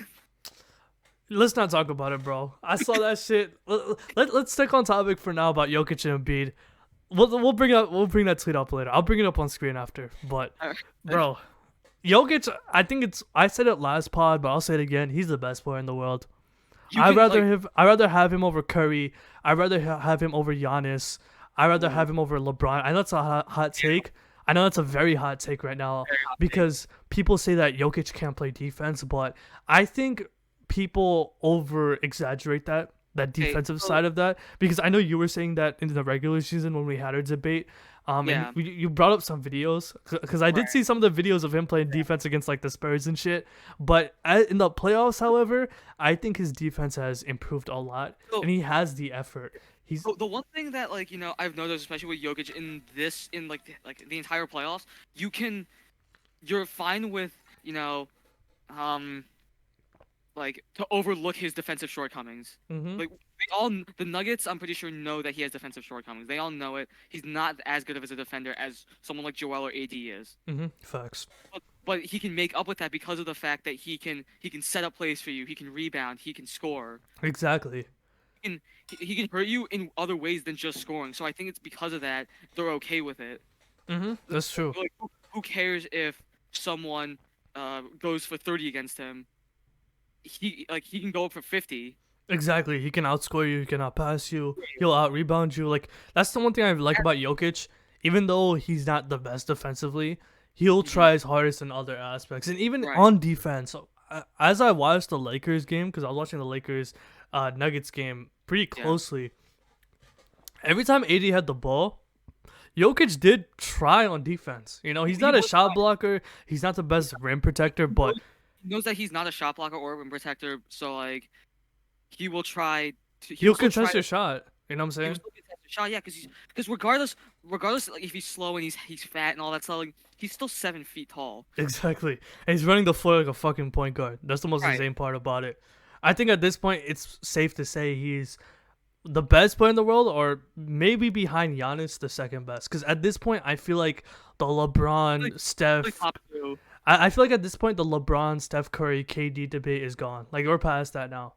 Let's not talk about it, bro. I saw that shit. Let's stick on topic for now about Jokic and Embiid. We'll bring that tweet up later. I'll bring it up on screen after. But bro, Jokic, I said it last pod, but I'll say it again. He's the best player in the world. I'd rather have him over Curry. I'd rather have him over Giannis. I'd rather have him over LeBron. I know that's a hot take. I know that's a very hot take right now because people say that Jokic can't play defense, but I think people over exaggerate that defensive side of that, because I know you were saying that in the regular season when we had our debate. Yeah. And you brought up some videos because I did see some of the videos of him playing defense against like the Spurs and shit. But in the playoffs, however, I think his defense has improved a lot, and he has the effort. He's The one thing that like I've noticed, especially with Jokic in like the entire playoffs, you're fine with like to overlook his defensive shortcomings. Like the Nuggets, I'm pretty sure know that he has defensive shortcomings. They all know it. He's not as good of as a defender as someone like Joel or AD is. Facts. But he can make up with that because of the fact that he can set up plays for you. He can rebound. He can score. Exactly. He can hurt you in other ways than just scoring. So I think it's because of that they're okay with it. That's true. Like, who cares if someone goes for 30 against him? He can go up for 50. Exactly. He can outscore you. He can outpass you. He'll out rebound you. Like, that's the one thing I like about Jokic. Even though he's not the best defensively, he'll try his hardest in other aspects, and even on defense. As I watched the Lakers game, because I was watching the Lakers Nuggets game pretty Yeah. closely. Every time AD had the ball, Jokic did try on defense. You know, he's He not a was shot blocker. He's not the best rim protector, he knows, but he knows that he's not a shot blocker or a rim protector, so like he will try to he will he'll still try contest to your shot. You know what I'm he will saying? still contest the shot, yeah, because regardless like if he's slow and he's fat and all that stuff, like he's still 7 feet tall. Exactly. And he's running the floor like a fucking point guard. That's the most Right. insane part about it. I think at this point, it's safe to say he's the best player in the world, or maybe behind Giannis, the second best. Because at this point, I feel like the Like, LeBron, like Steph. top two. I feel like at this point, the LeBron, Steph Curry, KD debate is gone. Like, we're past that now.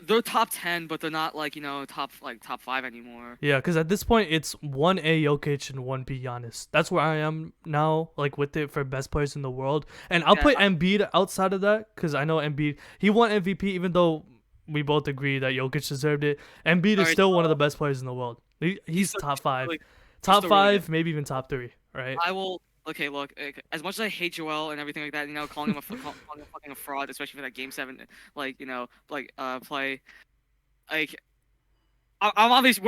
They're top 10, but they're not like top 5 anymore. Yeah, because at this point, it's 1A Jokic and 1B Giannis. That's where I am now, like, with it for best players in the world. And I'll Yeah, put Embiid outside of that, because I know Embiid, he won MVP, even though we both agree that Jokic deserved it. Embiid is alright, still one of the best players in the world. He's still, top he's still five. really, he's Top still really good. five, maybe even top three, right? I will. Okay, look. As much as I hate Joel and everything like that, calling him calling him fucking a fraud, especially for that Game 7, play. Like, I'm obviously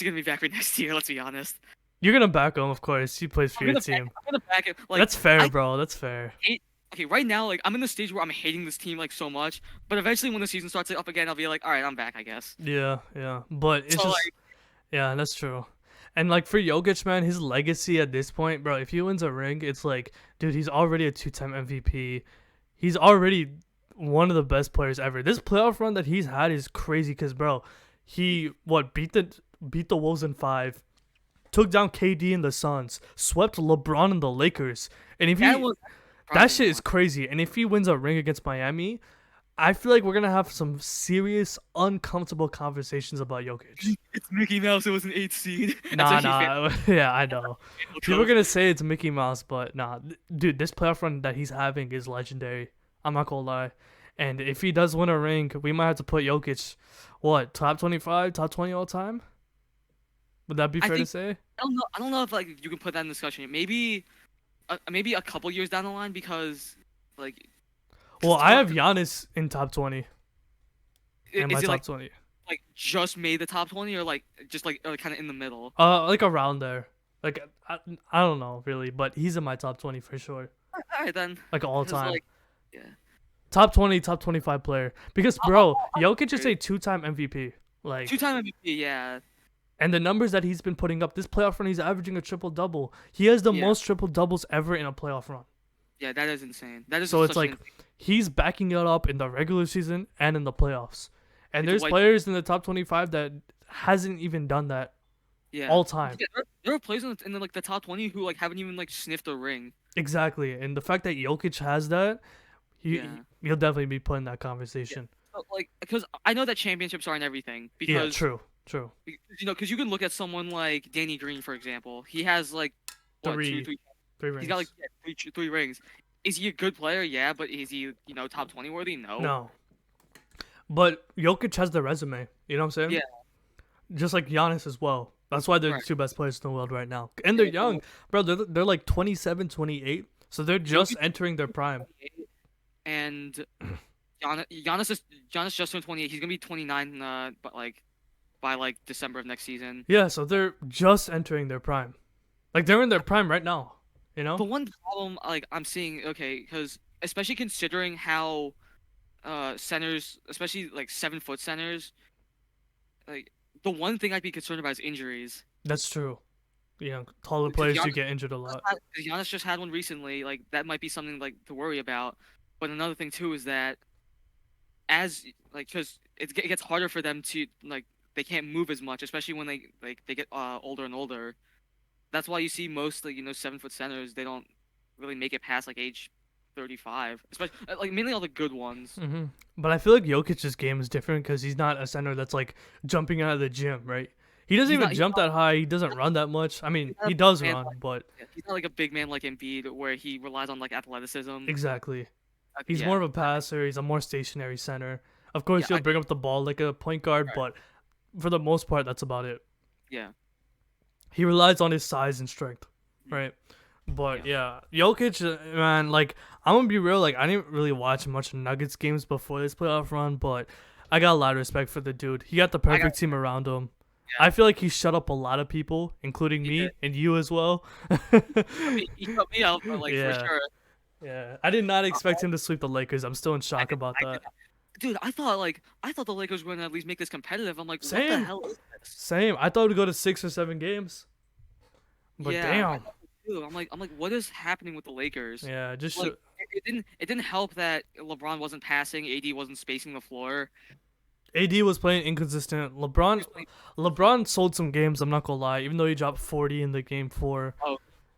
gonna be back for next year. Let's be honest. You're going to back him, of course. He plays for I'm your gonna team. I'm gonna back it. Like, That's fair, I bro. That's fair. hate. Okay, right now, like, I'm in the stage where I'm hating this team like so much. But eventually, when the season starts up again, I'll be like, all right, I'm back, I guess. Yeah, yeah. But it's So just, like, yeah, that's true. And like for Jokic, man, his legacy at this point, bro, if he wins a ring, it's like, dude, he's already a two-time MVP. He's already one of the best players ever. This playoff run that he's had is crazy because, bro, he beat the Wolves in 5, took down KD and the Suns, swept LeBron and the Lakers. And if that he was that surprising shit is one. crazy. And if he wins a ring against Miami, I feel like we're gonna have some serious, uncomfortable conversations about Jokic. It's Mickey Mouse. It was an 8th seed. Nah, nah. Yeah, I know. People are Trophy. gonna say it's Mickey Mouse, but nah, dude, this playoff run that he's having is legendary. I'm not gonna lie. And if he does win a ring, we might have to put Jokic, what, top 25, top 20 all time? Would that be I fair to think say? I don't know. I don't know if like you can put that in discussion. Maybe a couple years down the line because like Well, because I have Giannis in top 20 in my is it top 20. like just made the top 20 or like just like kind of in the middle? Like around there. Like I don't know really, but he's in my top 20 for sure. All right then. Like all 'Cause, time. like yeah. Top 20, top 25 player. Because bro, I'll Jokic is agree. a two-time MVP. Like, Two-time MVP. Yeah. and the numbers that he's been putting up this playoff run, he's averaging a triple double. He has the Yeah. most triple doubles ever in a playoff run. Yeah. That is insane. That is So it's such like an he's backing it up in the regular season and in the playoffs. And It's a there's white- players in the top 25 that hasn't even done that yeah. all time. Yeah, there are players in like the top 20 who like haven't even like sniffed a ring. Exactly. And the fact that Jokic has that, Yeah. he'll definitely be put in that conversation. But, like because I know that championships aren't everything Yeah, because true. True. because you can look at someone like Danny Green for example. He has like what Three. two, three. Three rings. He's got like three rings. Is he a good player? Yeah, but is he top 20 worthy? No. No. But Jokic has the resume. You know what I'm saying? Yeah. Just like Giannis as well. That's why they're Right. the two best players in the world right now. And they're Yeah, young. Bro, they're like 27, 28. So they're just entering their prime. And Giannis just turned 28. He's gonna be 29, but like by like December of next season. Yeah, so they're just entering their prime. Like they're in their prime right now. You know? The one problem like I'm seeing, okay, because especially considering how centers, especially like 7-foot centers, like the one thing I'd be concerned about is injuries. That's true. You know, taller Because players do Giannis, get injured a lot. because Giannis just had one recently. Like that might be something like to worry about. But another thing too is that as like because it gets harder for them to like they can't move as much, especially when they get older and older. That's why you see most like 7-foot centers they don't really make it past like age 35, especially like mainly all the good ones. But I feel like Jokic's game is different because he's not a center that's like jumping out of the gym, right? He doesn't He's even not- he's jump that high. He doesn't run that much. I mean, not he a does man run, but He's not like a big man like Embiid where he relies on like athleticism. exactly. He's Yeah. more of a passer. He's a more stationary center. Of course, Yeah, he'll bring up the ball like a point guard, Right. but for the most part, that's about it. Yeah. He relies on his size and strength, right? But yeah, Jokic, man, like I'm gonna be real, like I didn't really watch much Nuggets games before this playoff run, but I got a lot of respect for the dude. He got the I got perfect team around him. yeah. I feel like he shut up a lot of people, including He did. me and you as well. He shut me up, like for Yeah, sure. yeah. I did not Uh, expect him to sweep the Lakers. I'm still in I shock did. about I did that. not. Dude, I thought the Lakers were gonna at least make this competitive. I'm like, what the Same, hell is this? same. I thought it would go to 6 or 7 games, but Yeah, I damn. thought so too. I'm like, what is happening with the Lakers? Yeah, just Like, it didn't help that LeBron wasn't passing, AD wasn't spacing the floor. AD was playing inconsistent. He LeBron, was playing. LeBron sold some games. I'm not gonna lie. Even though he dropped 40 in the game 4, Oh,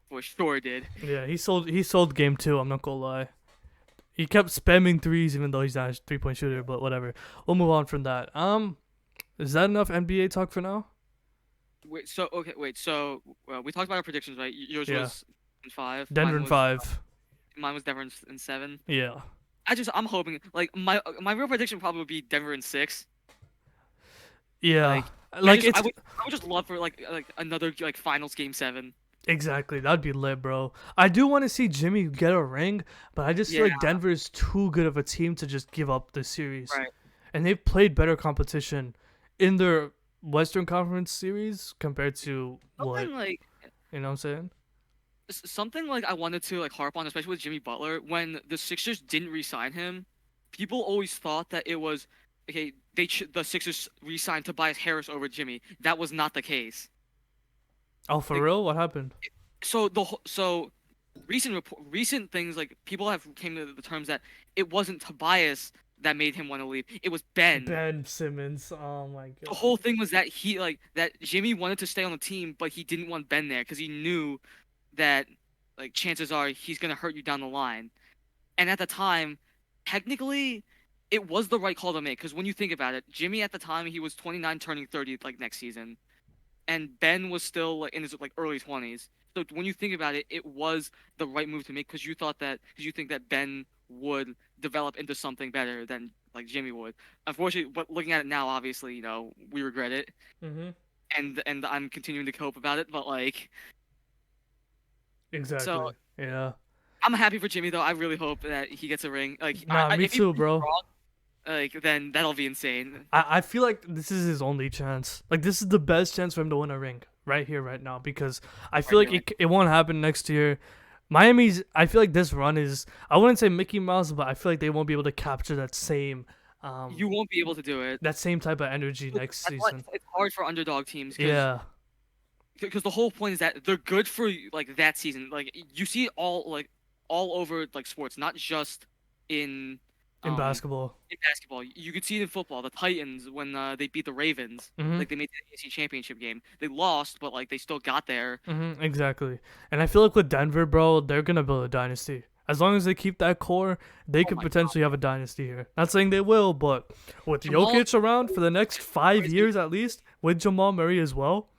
for sure did. yeah, he sold game 2. I'm not gonna lie. He kept spamming threes, even though he's not a 3-point shooter. But whatever. We'll move on from that. Is that enough NBA talk for now? Wait, so okay, wait, so we talked about our predictions, right? Yours Yeah, was in five, Denver in 5. mine was Denver in seven. Yeah, I'm hoping like my real prediction probably would be Denver in six. yeah. Like Like it's I would just love for like another like finals game seven. exactly that'd be lit, bro. I do want to see Jimmy get a ring, but I just feel Yeah, like Denver is too good of a team to just give up the series. right. And they've played better competition in their Western Conference series compared to what, Something like you know what I'm saying? something like I wanted to like harp on, especially with Jimmy Butler, when the Sixers didn't re-sign him. People always thought that it was okay. The Sixers re-signed Tobias Harris over Jimmy. That was not the case. Oh, for Like, real? What happened? so recent things like people have came to the terms that it wasn't Tobias that made him want to leave. It was Ben. Ben Simmons. Oh my The god. whole thing was that he like that Jimmy wanted to stay on the team, but he didn't want Ben there because he knew that like chances are he's gonna hurt you down the line. And at the time, technically, it was the right call to make because when you think about it, Jimmy at the time he was 29, turning 30 like next season, and Ben was still like in his like early 20s. So when you think about it, it was the right move to make because you think that Ben would develop into something better than like Jimmy would. Unfortunately, but looking at it now, obviously, we regret it, Mhm. and I'm continuing to cope about it. But like, so Exactly. Yeah. I'm happy for Jimmy though. I really hope that he gets a ring. Like, Nah, me if he too, proves me bro. wrong, like then that'll be insane. I feel like this is his only chance. Like this is the best chance for him to win a ring right here, right now. Because I feel like Arguing. it won't happen next year. Miami's. I feel like this run is. I wouldn't say Mickey Mouse, but I feel like they won't be able to capture You won't be able to do it. that same type of energy next That's why season. it's hard for underdog teams Yeah. because the whole point is that they're good for like that season. Like you see it all over like sports, not just in In um basketball. in basketball. You could see it in football. The Titans when they beat the Ravens, Mhm. like they made the AFC Championship game. They lost, but like they still got there. Mhm. Exactly. And I feel like with Denver, bro, they're gonna build a dynasty. As long as they keep that core, they Oh could my God, potentially have a dynasty here. Not saying they will, but with Jamal Jokic around for the next Murray 5 years at least, with Jamal Murray as well,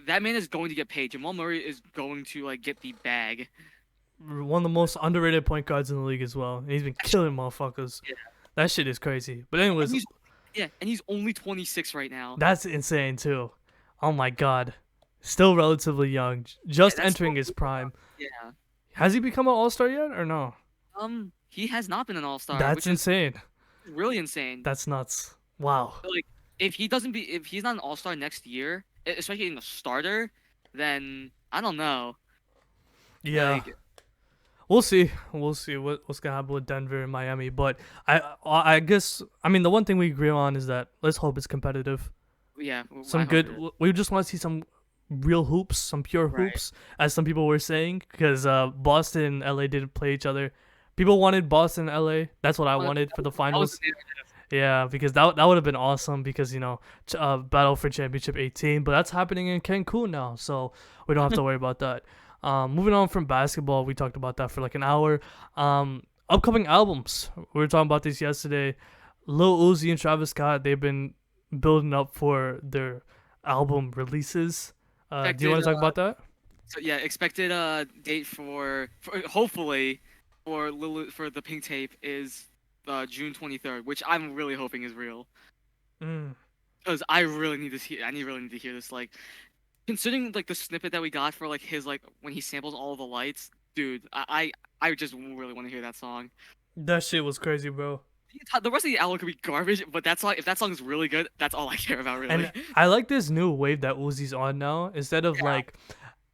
that man is going to get paid. Jamal Murray is going to like get the bag. one of the most underrated point guards in the league as well. And he's been killing motherfuckers. Yeah, That shit is crazy. But and anyways, he's only 26 right now. that's insane too. Oh my god. Still relatively young, Yeah, just that's entering his prime. yeah. Has he become an all-star yet or no? He has not been an all-star, That's which is insane. really insane. That's nuts. Wow. Like, if he's not an all-star next year, especially in the starter, then I don't know. Yeah. Like, We'll see. We'll see what's gonna happen with Denver and Miami. But I guess I mean the one thing we agree on is that let's hope it's competitive. yeah, I Some hope it good. is. We just want to see some real hoops, some pure Right. hoops, as some people were saying, because Boston and LA didn't play each other. People wanted Boston and LA. That's what I Well, wanted for the that was finals. the narrative. Yeah, because that would have been awesome. Because battle for championship 18, but that's happening in Cancun now, so we don't have to worry about that. Moving on from basketball, we talked about that for like an hour. Upcoming albums. We were talking about this yesterday. Lil Uzi and Travis Scott, they've been building up for their album releases. Do you want Expected, to talk about that? so yeah, expected date for hopefully for the pink tape is June 23rd, which I'm really hoping is real Mm. because I really need really need to hear this. Like, considering like the snippet that we got for like his like when he samples all the lights, dude, I just really want to hear that song. That shit was crazy, bro. the rest of the album could be garbage, but that song, if that song is really good, that's all I care about, And really. I like this new wave that Uzi's on now. Instead of Yeah, like,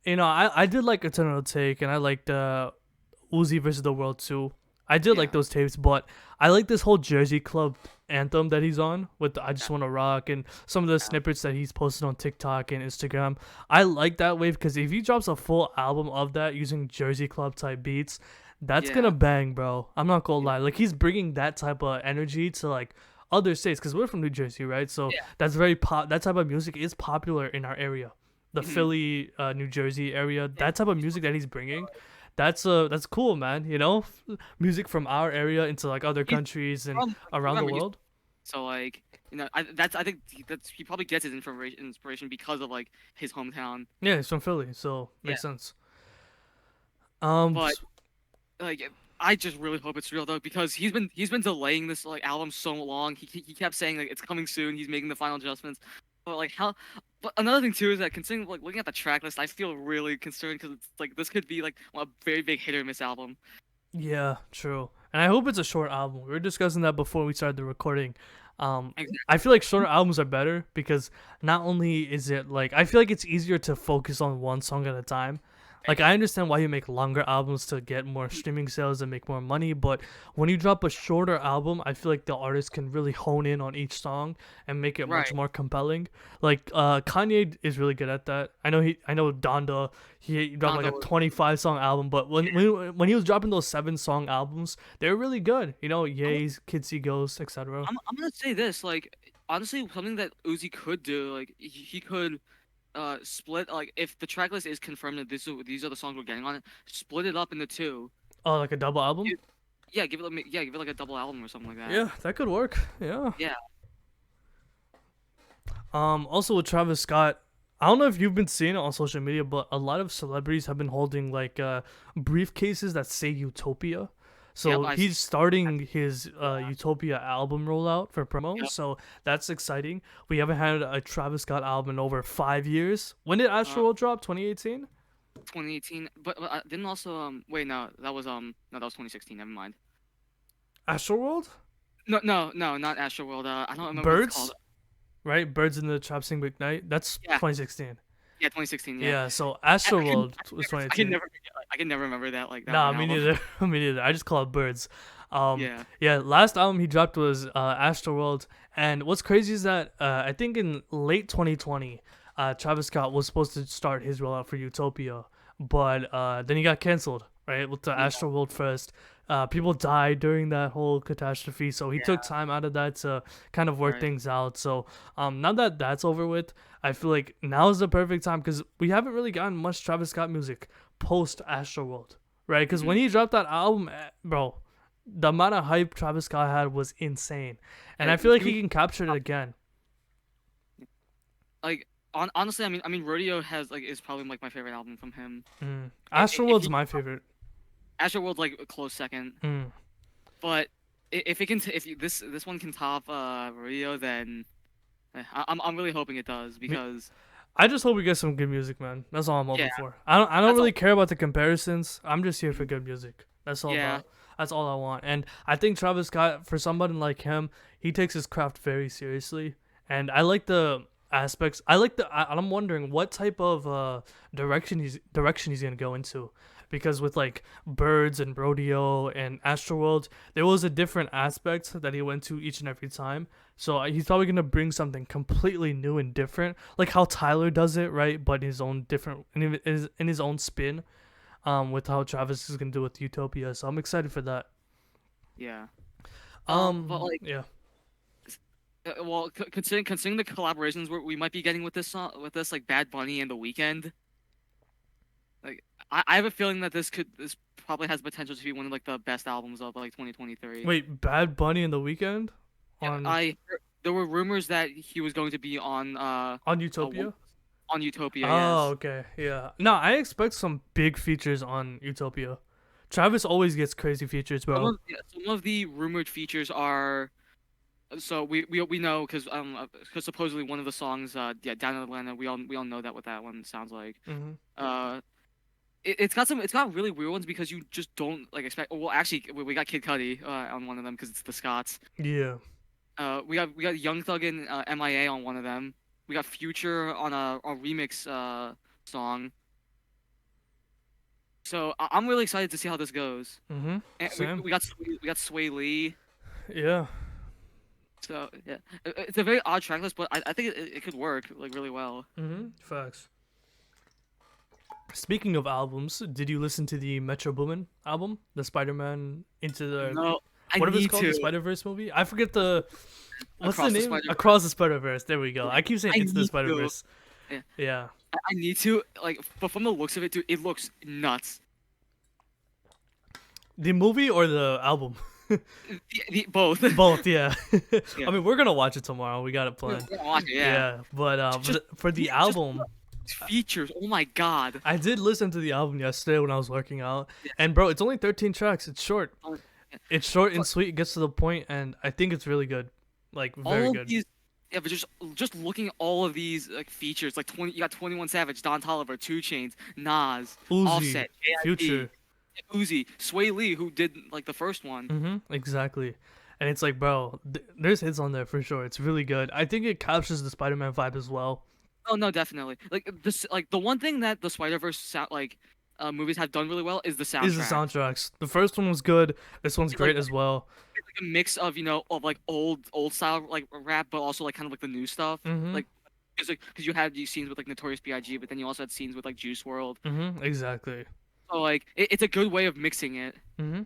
I did like Eternal Take, and I liked Uzi versus the World too. I did like yeah, those tapes, but I like this whole Jersey Club anthem that he's on with I yeah, Just Wanna Rock and some of the yeah. snippets that he's posted on TikTok and Instagram. I like that wave because if he drops a full album of that using Jersey Club type beats, that's gonna Yeah. bang, bro. I'm not gonna Yeah. lie. Like he's bringing that type of energy to like other states because we're from New Jersey, right? So Yeah. that's very pop. That type of music is popular in our area, the Mhm. Philly, New Jersey area. Yeah. That type of music that he's bringing, that's cool, man. Music from our area into like other He's countries and from around the remember, he's world. so, like, I think that's he probably gets his inspiration because of, like, his hometown. Yeah, he's from Philly, so Yeah. makes sense. Um, But, like, I just really hope it's real, though, because he's been delaying this, like, album so long. He kept saying, like, it's coming soon, he's making the final adjustments. But, like, how but another thing too is that considering, like, looking at the track list, I feel really concerned because it's like this could be like a very big hit or miss album. yeah, true. And I hope it's a short album. We were discussing that before we started the recording. I Exactly. feel like shorter albums are better because not only is it like I feel like it's easier to focus on one song at a time. Like I understand why you make longer albums to get more streaming sales and make more money, but when you drop a shorter album, I feel like the artist can really hone in on each song and make it much Right. more compelling. Like Kanye is really good at that. I know Donda, he dropped like Donda a was 25 song album, but when he was dropping those 7 song albums, they were really good. I'm Ye's, Kids See Ghosts, etc. I'm gonna say this, like, honestly, something that Uzi could do, like, he could split, like, if the track list is confirmed that these are the songs we're getting on it, split it up into two. Oh, like a double album? Give- give it like a double album or something like that. Yeah, that could work. Yeah. Yeah. Also with Travis Scott, I don't know if you've been seeing it on social media, but a lot of celebrities have been holding like briefcases that say Utopia. Yep. So he's starting his Yeah. Utopia album rollout for promo. Yep. So that's exciting. We haven't had a Travis Scott album in over 5 years. When did Astro drop? 2018? 2018, but didn't also wait, no, that was no, that was 2016. Never mind. Astro World? No, no, no, not Astroworld. I don't remember what it's called. Birds? Right? Birds in the Trap Sing McKnight? That's Yeah. 2016. Yeah, 2016. Yeah. Yeah, so I, Astro I can World was I can 2018. never forget. Like, I can never remember that, like, that Nah, one me album. neither. Me neither. I just call it Birds. Yeah. Yeah, last album he dropped was Astroworld, and what's crazy is that I think in late 2020, Travis Scott was supposed to start his rollout for Utopia, but then he got canceled, right, with the Yeah. Astroworld first. People died during that whole catastrophe, so he took Yeah. time out of that to kind of work Right. things out. So now that that's over with, I feel like now is the perfect time because we haven't really gotten much Travis Scott music post Astroworld, right? Because Hmm. when he dropped that album, bro, the amount of hype Travis Scott had was insane, and Yeah. I feel like Give me he can capture it again. like honestly, I mean, Rodeo has like is probably like my favorite album from him. If Astroworld's he my favorite. Astroworld like a close second, Mm. but if it can this one can top Rodeo, then I'm really hoping it does Me, because I just hope we get some good music, man. That's all I'm yeah, hoping for. I don't that's really all. care about the comparisons. I'm just here for Mhm. good music. That's all Yeah. about. That's all I want. And I think Travis Scott, for somebody like him, he takes his craft very seriously. And I like the aspects. I'm wondering what type of direction he's gonna go into, because with like Birds and Rodeo and Astroworld, there was a different aspect that he went to each and every time. So he's probably gonna bring something completely new and different, like how Tyler does it, right? But in his own different, in his own spin, with how Travis is gonna do with Utopia. So I'm excited for that. Yeah. But like, Yeah. well, considering the collaborations we might be getting with this song, with this like Bad Bunny and The Weeknd, like I have a feeling that this probably has potential to be one of like the best albums of like 2023. Wait, Bad Bunny in the Weekend Yeah, on there were rumors that he was going to be on one, Utopia. on Utopia. Oh, Yes. okay, yeah. No, I expect some big features on Utopia. Travis always gets crazy features, bro. Some of the rumored features are so we know because supposedly one of the songs, yeah, Down in Atlanta, we all know that what that one sounds like. Hmm. Uh it's got really weird ones because you just don't like expect. Well, actually, we got Kid Cudi on one of them because it's the Scots. Yeah. We got Young Thug and MIA on one of them. We got Future on a remix song. So I'm really excited to see how this goes. Mhm. And Same. we got Sway Lee. Yeah. So yeah, it's a very odd track list, but I think it could work like really well. Mhm. Facts. Speaking of albums, did you listen to the Metro Boomin album, the Spider-Man into the No, I whatever it's need called, the to Spider-Verse movie? I forget the what's the across the name? Spider. Across the Spider-Verse. There we go. Yeah, I keep saying I into the need to. Spider-Verse. Yeah, Yeah. I need to like, but from the looks of it, dude, it looks nuts. The movie or the album? Both. Both, yeah. Yeah, I mean, we're gonna watch it tomorrow. We got it we're planned. gonna watch it. Yeah, Yeah, but just for the just album, features. Oh my god. I did listen to the album yesterday when I was working out, Yeah. and bro, it's only 13 tracks. It's short. Oh, yeah. It's short and But sweet. It gets to the point, and I think it's really good. Like very all of good. these, yeah, but just looking at all of these like features, like 20, you got 21 Savage, Don Toliver, 2 Chainz, Nas, Uzi, Offset, Future. JID, Uzi, Sway Lee, who did like the first one. Exactly. And it's like, bro, there's hits on there for sure. It's really good. I think it captures the Spider-Man vibe as well. Oh no, definitely. Like this, like the one thing that the Spider-Verse movies have done really well is the Is the soundtrack. soundtracks. The first one was good. This one's It's like great as well. it's like a mix of of like old style like rap, but also like kind of like the new stuff. Mhm. Like because you had these scenes with like Notorious B.I.G., but then you also had scenes with like Juice World. Mhm. Exactly. So like it's a good way of mixing it, Mhm.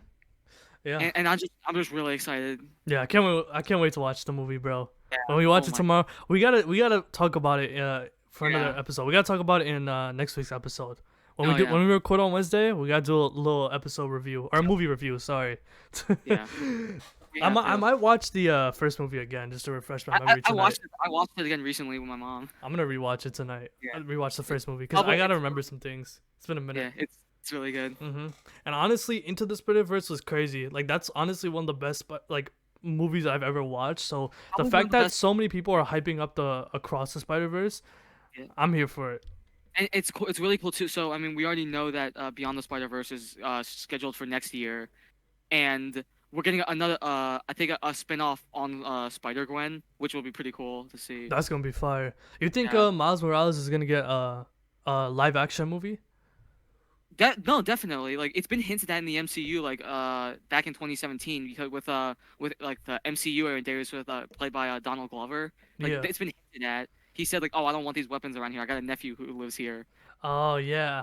Yeah. and I'm just really excited. Yeah, I can't wait to watch the movie, bro. Yeah. When we Oh watch it my. tomorrow, we gotta talk about it for another Yeah. episode. We gotta talk about it in next week's episode. Oh yeah. When we record on Wednesday, we gotta do a little episode review or a movie review. Sorry. Yeah. We I have might, I to. might watch the first movie again just to refresh my memory I tonight. watched it. I watched it again recently with my mom. I'm gonna rewatch it tonight. Yeah. I'll rewatch the first movie because Probably I gotta it's remember some things. It's been a minute. yeah. It's really good. And honestly, Into the Spider-Verse was crazy. Like that's honestly one of the best like movies I've ever watched. So the Probably one of fact the that best. so many people are hyping up the Across the Spider-Verse, Yeah. I'm here for it. And it's cool. It's really cool too. So I mean, we already know that Beyond the Spider Verse is scheduled for next year, and we're getting another I think a spin-off on Spider Gwen, which will be pretty cool to see. That's gonna be fire. You think Yeah. Miles Morales is gonna get a live action movie? No, definitely. Like it's been hinted at in the MCU, like back in 2017, because with like the MCU era days with played by Donald Glover. Like Yeah. it's been hinted at. He said like, oh, I don't want these weapons around here. I got a nephew who lives here. Oh yeah.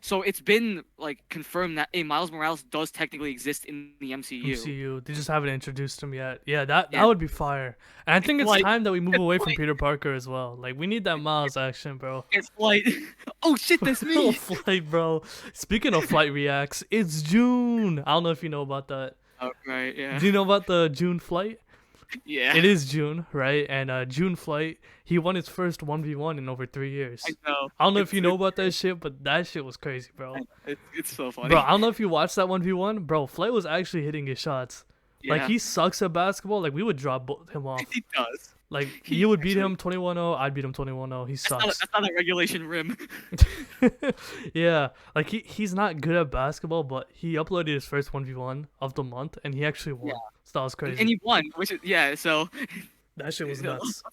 So it's been like confirmed that Miles Morales does technically exist in the MCU. MCU. They just haven't introduced him yet. Yeah, that Yeah, would be fire. And I think it's like time that we move it's away from like Peter Parker as well. Like we need that Miles action, bro. it's like, oh shit, that's me. Flight, bro. Speaking of flight reacts, it's June. I don't know if you know about that. Oh right, yeah, Do you know about the June flight? yeah. It is June, right? And June flight, he won his first 1v1 in over 3 years. I know. I don't know if you know It's about that shit, but that shit was crazy, bro. it's so funny. Bro, I don't know if you watched that 1v1. Bro, Flight was actually hitting his shots. Like, Yeah, he sucks at basketball. Like, we would drop him off. he does. Like, He you would beat actually him 21-0. I'd beat him 21-0. He sucks. that's not a regulation rim. Yeah. Like, he's not good at basketball, but he uploaded his first 1v1 of the month, and he actually won. Yeah, So that was and crazy. he won, which is yeah. So That shit was nuts.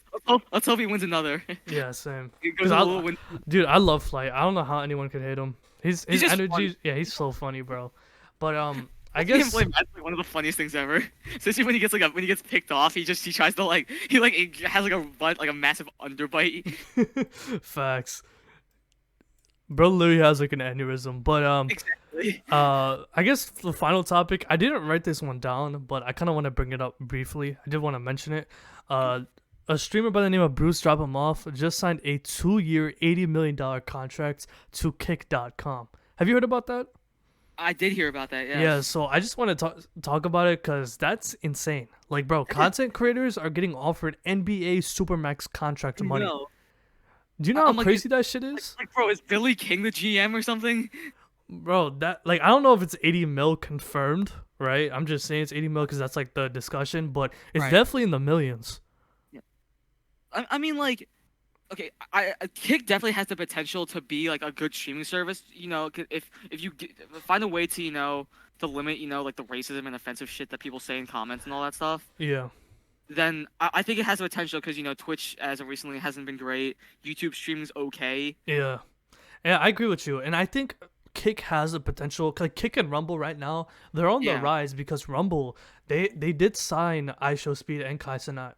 let's hope he wins another. Yeah, same. It Cause goes a little win. dude, I love Flight. I don't know how anyone could hate him. His He's just energy, funny. yeah, he's so funny, bro. But I Seeing him guess play Mad's like one of the funniest things ever. Especially when he gets when he gets picked off, he tries to he has like a butt like a massive underbite. facts. Bro literally has like an aneurysm. But Exactly. I guess the final topic, I didn't write this one down, but I kind of want to bring it up briefly. I did want to mention it. A streamer by the name of Bruce Drop 'Em Off just signed a 2-year, $80 million contract to Kick.com. Have you heard about that? I did hear about that. Yeah, Yes. so I just want to talk about it because that's insane. Like, bro, content creators are getting offered NBA Supermax contract money. No. Do you know how I'm like, crazy that shit is? like, bro, is Billy King the GM or something? Bro, that, like, I don't know if it's 80 mil confirmed, right? I'm just saying it's 80 mil because that's like the discussion, but it's Right. definitely in the millions. I mean, like, okay, Kick definitely has the potential to be like a good streaming service. If you find a way to to limit like the racism and offensive shit that people say in comments and all that stuff, Yeah, then I think it has the potential because Twitch as of recently hasn't been great. YouTube streaming's okay. yeah, yeah. I agree with you, and I think Kick has the potential. Like Kick and Rumble right now, they're on the Yeah, rise because Rumble they did sign iShowSpeed and Kai Cenat.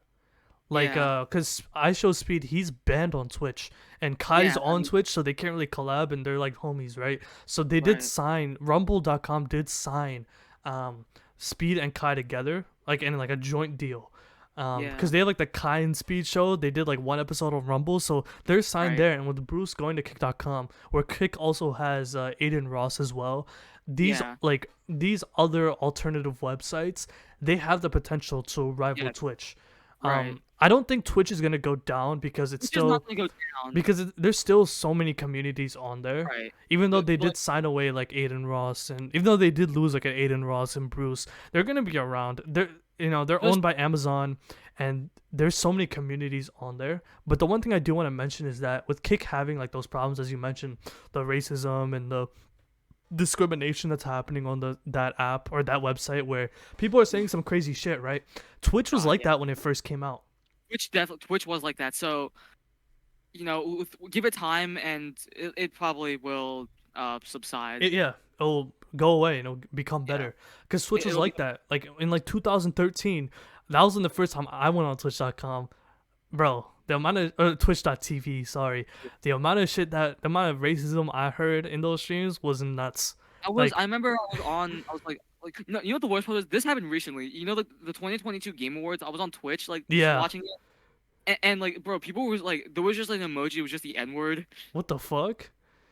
Like, yeah, cause iShowSpeed he's banned on Twitch, and Kai's yeah. I on mean, Twitch, so they can't really collab, and they're like homies, right? So they did right. sign. Rumble.com did sign, Speed and Kai together, like in like a joint deal. Yeah, Because they have like the Kai and Speed show, they did like one episode of Rumble, so they're signed right. there. And with Bruce going to Kick.com, where Kick also has Aiden Ross as well, Yeah, these other alternative websites, they have the potential to rival yeah, Twitch. right. I don't think Twitch is gonna go down because it's Which is not still gonna go down. there's still so many communities on there. Right. Even though they But did sign away like Aiden Ross, and even though they did lose like an Aiden Ross and Bruce, they're gonna be around. They're just owned by Amazon, and there's so many communities on there. But the one thing I do want to mention is that with Kick having like those problems as you mentioned, the racism and the discrimination that's happening on that app or that website where people are saying some crazy shit, right? Twitch was like yeah, that when it first came out. Twitch was like that. So give it time, and it probably will subside. Yeah, it'll go away and it'll become Yeah, better. Because Twitch was it'll be like that. Like in like 2013, that was the first time I went on Twitch.com, bro. The amount of Twitch.tv, sorry, the amount of racism I heard in those streams was nuts. I Like, remember I was on. I was like, no, you know what the worst part was? This happened recently. The 2022 Game Awards. I was on Twitch, like just yeah, watching it, and like, bro, people was like, there was just like an emoji. It was just the N word. what the fuck?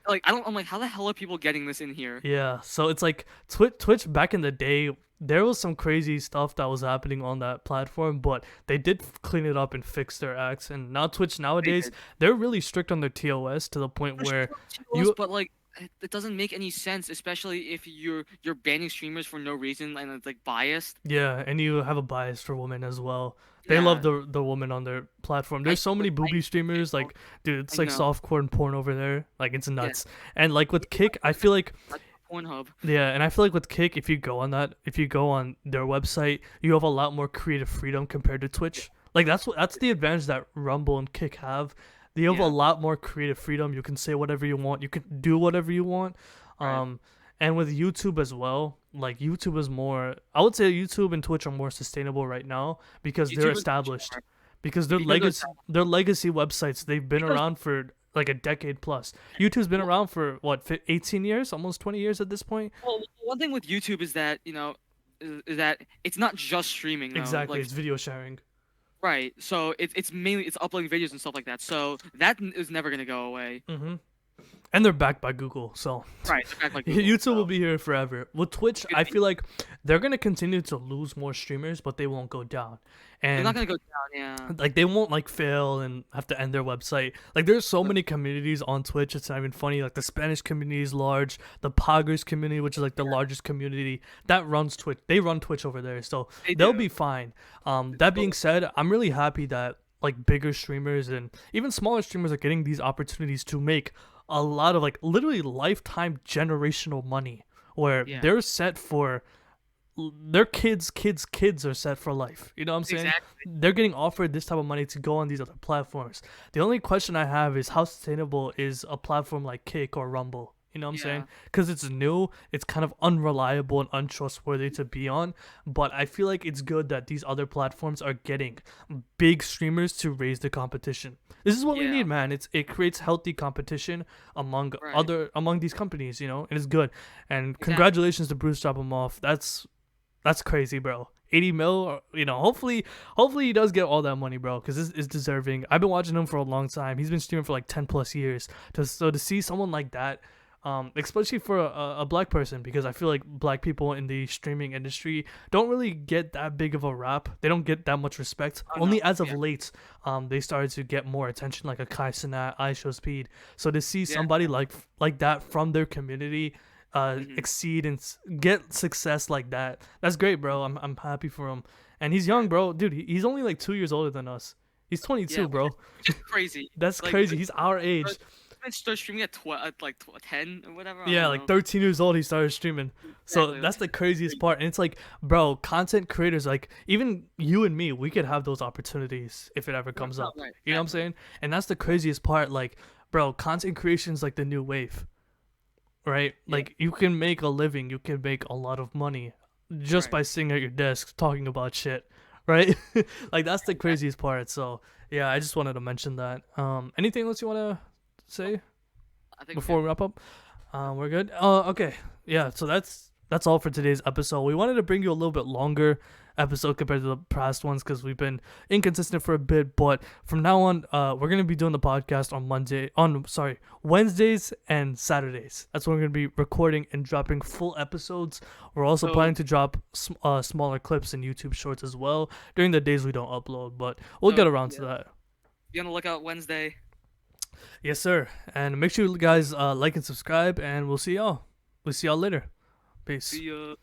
Like, I don't. I'm like, how the hell are people getting this in here? Yeah, so it's like Twitch back in the day, there was some crazy stuff that was happening on that platform, but they did clean it up and fix their acts. And now Twitch They nowadays, did. they're really strict on their TOS to the point For where sure, to us, you but like, it doesn't make any sense, especially if you're banning streamers for no reason and it's like biased. yeah, and you have a bias for women as well. They love Yeah, the woman on their platform. There's so many I booby streamers, know. like dude, it's I like know. softcore and porn over there. Like it's Yeah, nuts. And like with Kick, I feel like like Pornhub. yeah, and I feel like with Kick, if you go on their website, you have a lot more creative freedom compared to Twitch. Like that's the advantage that Rumble and Kick have. They have a Yeah, lot more creative freedom. You can say whatever you want. You can do whatever you want. right. Um, and with YouTube as well, like YouTube is more. I would say YouTube and Twitch are more sustainable right now because they're YouTube is established. Because they're because they're legacy websites. They've been because around for like a decade plus. YouTube's been around for what 18 years, almost 20 years at this point. well, one thing with YouTube is that is that it's not just streaming though. Exactly, Like, it's video sharing. right. So it's mainly it's uploading videos and stuff like that. So that is never gonna go away. Hmm. And they're backed by Google, so Right. They're back like Google. YouTube will So be here forever. With Twitch, I feel like they're gonna continue to lose more streamers, but they won't go down. they're not And gonna go down. Yeah. like they won't like fail and have to end their website. Like there's so many communities on Twitch, it's not even funny. Like the Spanish community is large, the Poggers community, which is like the largest community that runs Twitch. They run Twitch over there, so They they'll do. be fine. That But being said, I'm really happy that like bigger streamers and even smaller streamers are getting these opportunities to make a lot of like literally lifetime generational money where yeah. they're set for their kids are set for life. You know what I'm saying? Exactly. They're getting offered this type of money to go on these other platforms. The only question I have is how sustainable is a platform like Kick or Rumble? You know what I'm saying? Yeah. Because it's new, it's kind of unreliable and untrustworthy to be on. But I feel like it's good that these other platforms are getting big streamers to raise the competition. This is what we Yeah. need, man. It creates healthy competition Right. among these companies, and it's good. And Exactly. congratulations to Bruce Off. That's crazy, bro. 80 mil, hopefully he does get all that money, bro, because this is deserving. I've been watching him for a long time. He's been streaming for like 10 plus years. To see someone like that, especially for a black person, because I feel like black people in the streaming industry don't really get that big of a rap. They don't get that much respect. Oh no. Only as of Yeah. late, they started to get more attention, like a Kai Cenat, iShowSpeed. So to see Yeah. somebody like that from their community Hmm. exceed and get success like that. That's great, bro. I'm happy for him. And he's young, bro. Dude, he's only like 2 years older than us. He's Yeah, 22, bro. which is crazy. That's Like, crazy. He's our age. start streaming at like 10 or whatever. I Yeah, don't like know. 13 years old, he started streaming. So Exactly. Like, that's the craziest crazy. part. And it's like, bro, content creators, like even you and me, we could have those opportunities if it ever Right, comes no, up. right, You know what I'm exactly. saying? And that's the craziest part. Like, bro, content creation is like the new wave, right? Yeah. Like, you can make a living, you can make a lot of money just Right. by sitting at your desk talking about shit, right? Like, that's the Exactly. craziest part. So, yeah, I just wanted to mention that. Anything else you want to Nope. say I think we're before good. we wrap up? We're good. Okay. Yeah. So that's all for today's episode. We wanted to bring you a little bit longer episode compared to the past ones because we've been inconsistent for a bit. But from now on, we're gonna be doing the podcast on Wednesdays and Saturdays. That's when we're gonna be recording and dropping full episodes. We're also So planning to drop smaller clips and YouTube Shorts as well during the days we don't upload. But we'll so get around to yeah, that. be on the lookout Wednesday. Yes, sir. And make sure you guys like and subscribe, and we'll see y'all. We'll see y'all later. Peace. See ya.